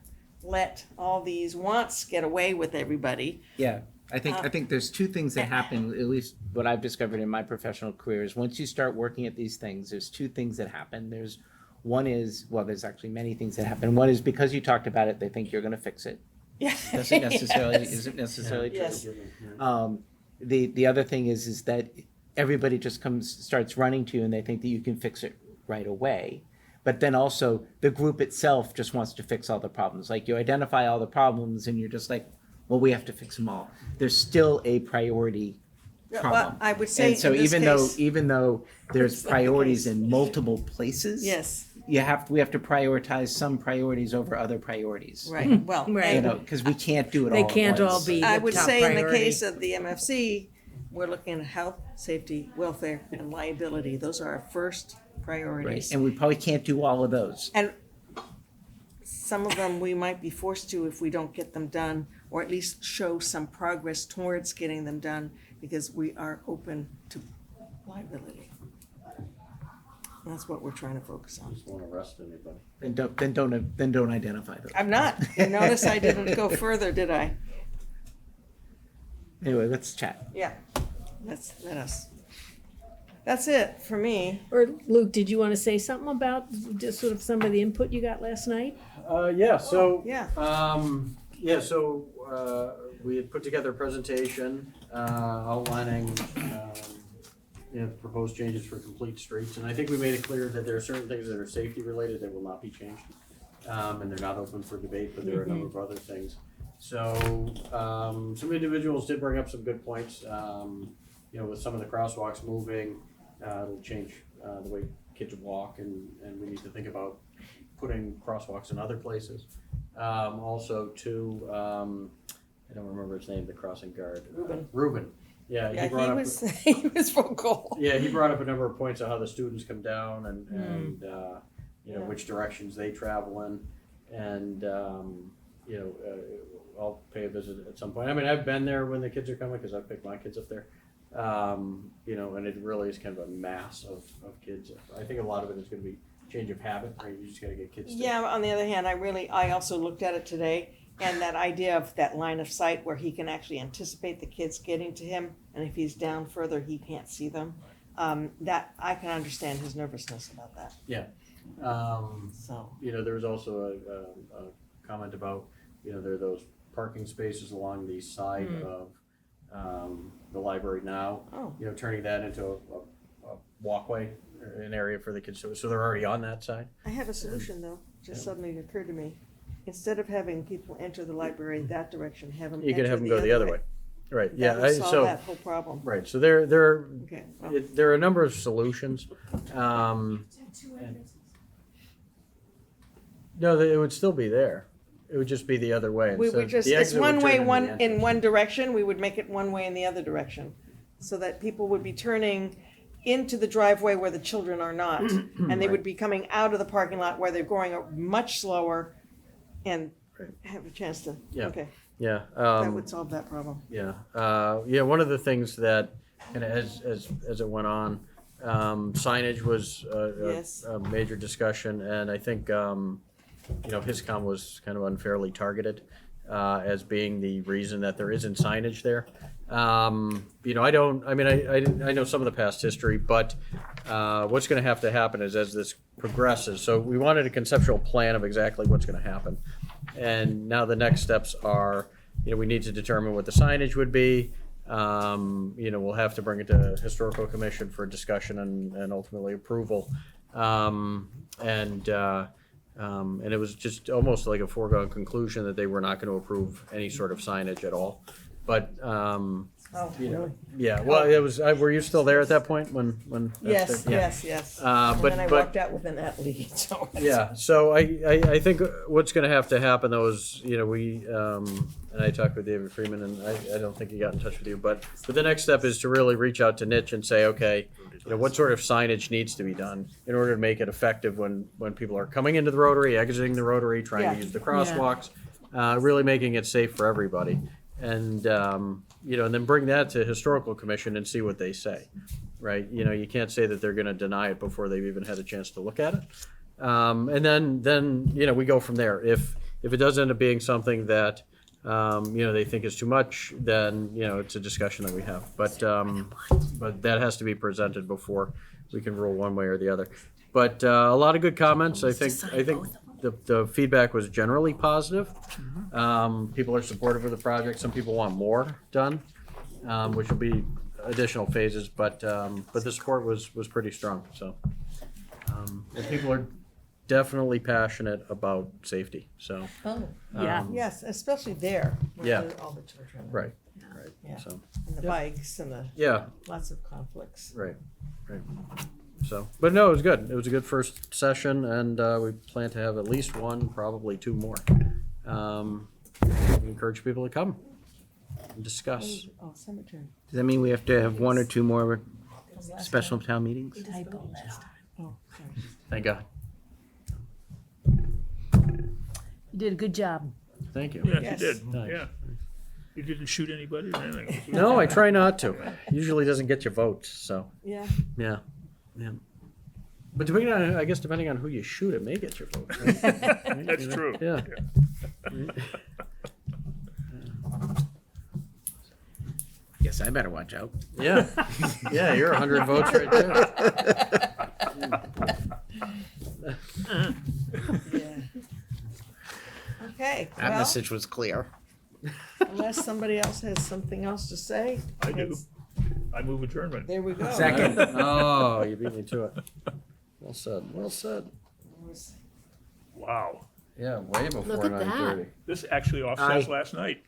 let all these wants get away with everybody. Yeah, I think there's two things that happen, at least what I've discovered in my professional career is once you start working at these things, there's two things that happen. There's there's actually many things that happen. One is because you talked about it, they think you're gonna fix it. Yeah. Isn't necessarily true. Yes. The other thing is that everybody just starts running to you and they think that you can fix it right away. But then also the group itself just wants to fix all the problems. Like you identify all the problems and you're just like, well, we have to fix them all. There's still a priority Yeah, problem. well, I would say And so in this case- even though there's It's not the priorities case. in multiple places. Yes, we have to prioritize some priorities over other priorities. right, well, Right. and Because we can't do it They all at can't all once. be I the would top say in the priority. case of the MFC, we're looking at health, safety, welfare, and liability. Those are our first Right, priorities. and we probably can't do all of those. And some of them we might be forced to if we don't get them done, or at least show some progress towards getting them done, because we are open to liability. And that's what we're trying to focus on. Just want to arrest anybody. Then don't identify those. I'm not. You notice I didn't go further, did I? Anyway, let's chat. Yeah. That's it for me. Or Luke, did you want to say something about just sort of some of the input you got last night? We had put together a presentation outlining proposed changes for complete streets, and I think we made it clear that there are certain things that are safety related that will not be changed. And they're not open for debate, but there are a number of other things. So, some individuals did bring up some good points, with some of the crosswalks moving, it'll change, the way kids walk, and we need to think about putting crosswalks in other places. Also too, I don't remember his name, the crossing guard. Ruben. Yeah, Yeah, he brought up. he was vocal. Yeah, he brought up a number of points on how the students come down and which directions they travel in, and I'll pay a visit at some point. I mean, I've been there when the kids are coming because I've picked my kids up there, and it really is kind of a mass of kids. I think a lot of it is going to be change of habit, right? You just got to get kids. Yeah, on the other hand, I also looked at it today, and that idea of that line of sight where he can actually anticipate the kids getting to him, and if he's down further, he can't see them. That I can understand his nervousness about that. Yeah. So There was also a comment about, there are those parking spaces along the side of the library now. Oh. Turning that into a walkway, an area for the kids, so they're already on that side. I have a solution though. Just suddenly occurred to me. Instead of having people enter the library that direction, have them. You can have them go the other way. Right, yeah, That would solve so, that whole problem. right, so there Okay. Well, there are a number of solutions. No, it would still be there. It would just be the other way. we instead- would just, the it's exit would one turn way, into the one in entrance. one direction. We would make it one way in the other direction, so that people would be turning into the driveway where the children are not, and they would be coming out of the parking lot where they're going much slower, and have a chance to. Yeah. Okay, Yeah. that would solve that problem. Yeah, one of the things that, and as it went on, signage was Yes. a major discussion, and I think, HISCOM was kind of unfairly targeted as being the reason that there isn't signage there. I know some of the past history, but what's going to have to happen is as this progresses, so we wanted a conceptual plan of exactly what's going to happen. And now the next steps are, we need to determine what the signage would be. We'll have to bring it to Historical Commission for discussion and ultimately approval. And it was just almost like a foregone conclusion that they were not going to approve any sort of signage at all. But, yeah, well, it was, were you still there at that point when? Yes, yeah. yes. But- And then I but- walked out within that lead, so. Yeah, so I think what's gonna have to happen though is, we, and I talked with David Freeman, and I don't think he got in touch with you, but the next step is to really reach out to Niche and say, okay, what sort of signage needs to be done in order to make it effective when people are coming into the Rotary, exiting the Rotary, trying Yeah. to use the crosswalks, really making it safe for everybody. And, and then bring that to Historical Commission and see what they say, right? You can't say that they're gonna deny it before they've even had a chance to look at it. And then we go from there. If it does end up being something that, they think is too much, then, it's a discussion that we have. But that has to be presented before we can rule one way or the other. But a lot of good comments. I think the feedback was generally positive. People are supportive of the project. Some people want more done, which will be additional phases. But the support was pretty strong. So, and people are definitely passionate about safety. So, Yeah. Yes, especially there. where Yeah. All the children. are. right. Yeah. So, And the bikes and the, yeah. lots of conflicts. Right. So, but no, it was good. It was a good first session, and we plan to have at least one, probably two more. We encourage people to come and discuss. Oh, cemetery. Does that mean we have to have one or two more special town meetings? Typo last time. Oh, sorry. Thank God. You did a good job. Thank you. Yeah, Yes. you did, Thanks. yeah. You didn't shoot anybody or anything? No, I try not to. Usually doesn't get you votes, so, Yeah. yeah. But depending on who you shoot, it may get your vote. Right? That's true. Yeah. Yes, I better watch out. Yeah. Yeah, you're 100 votes right there. Yeah. Okay, That well, message was clear. unless somebody else has something else to say. I do. it's- I move adjournment. There we go. Second. Oh, you beat me to it. Well said, well said. Wow. Yeah, way before Look at that. 9:30. This actually offsets last night.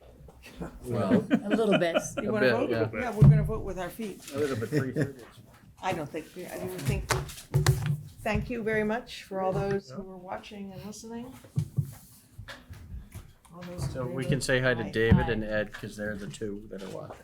Well, A little bit. You A wanna bit, vote? yeah. Yeah, we're gonna vote with our feet. a little bit 3:30. I don't think, thank you very much for all those who were watching and listening. All those in So we favor? can say hi to Aye. David Aye. and Ed, because they're the two that are watching.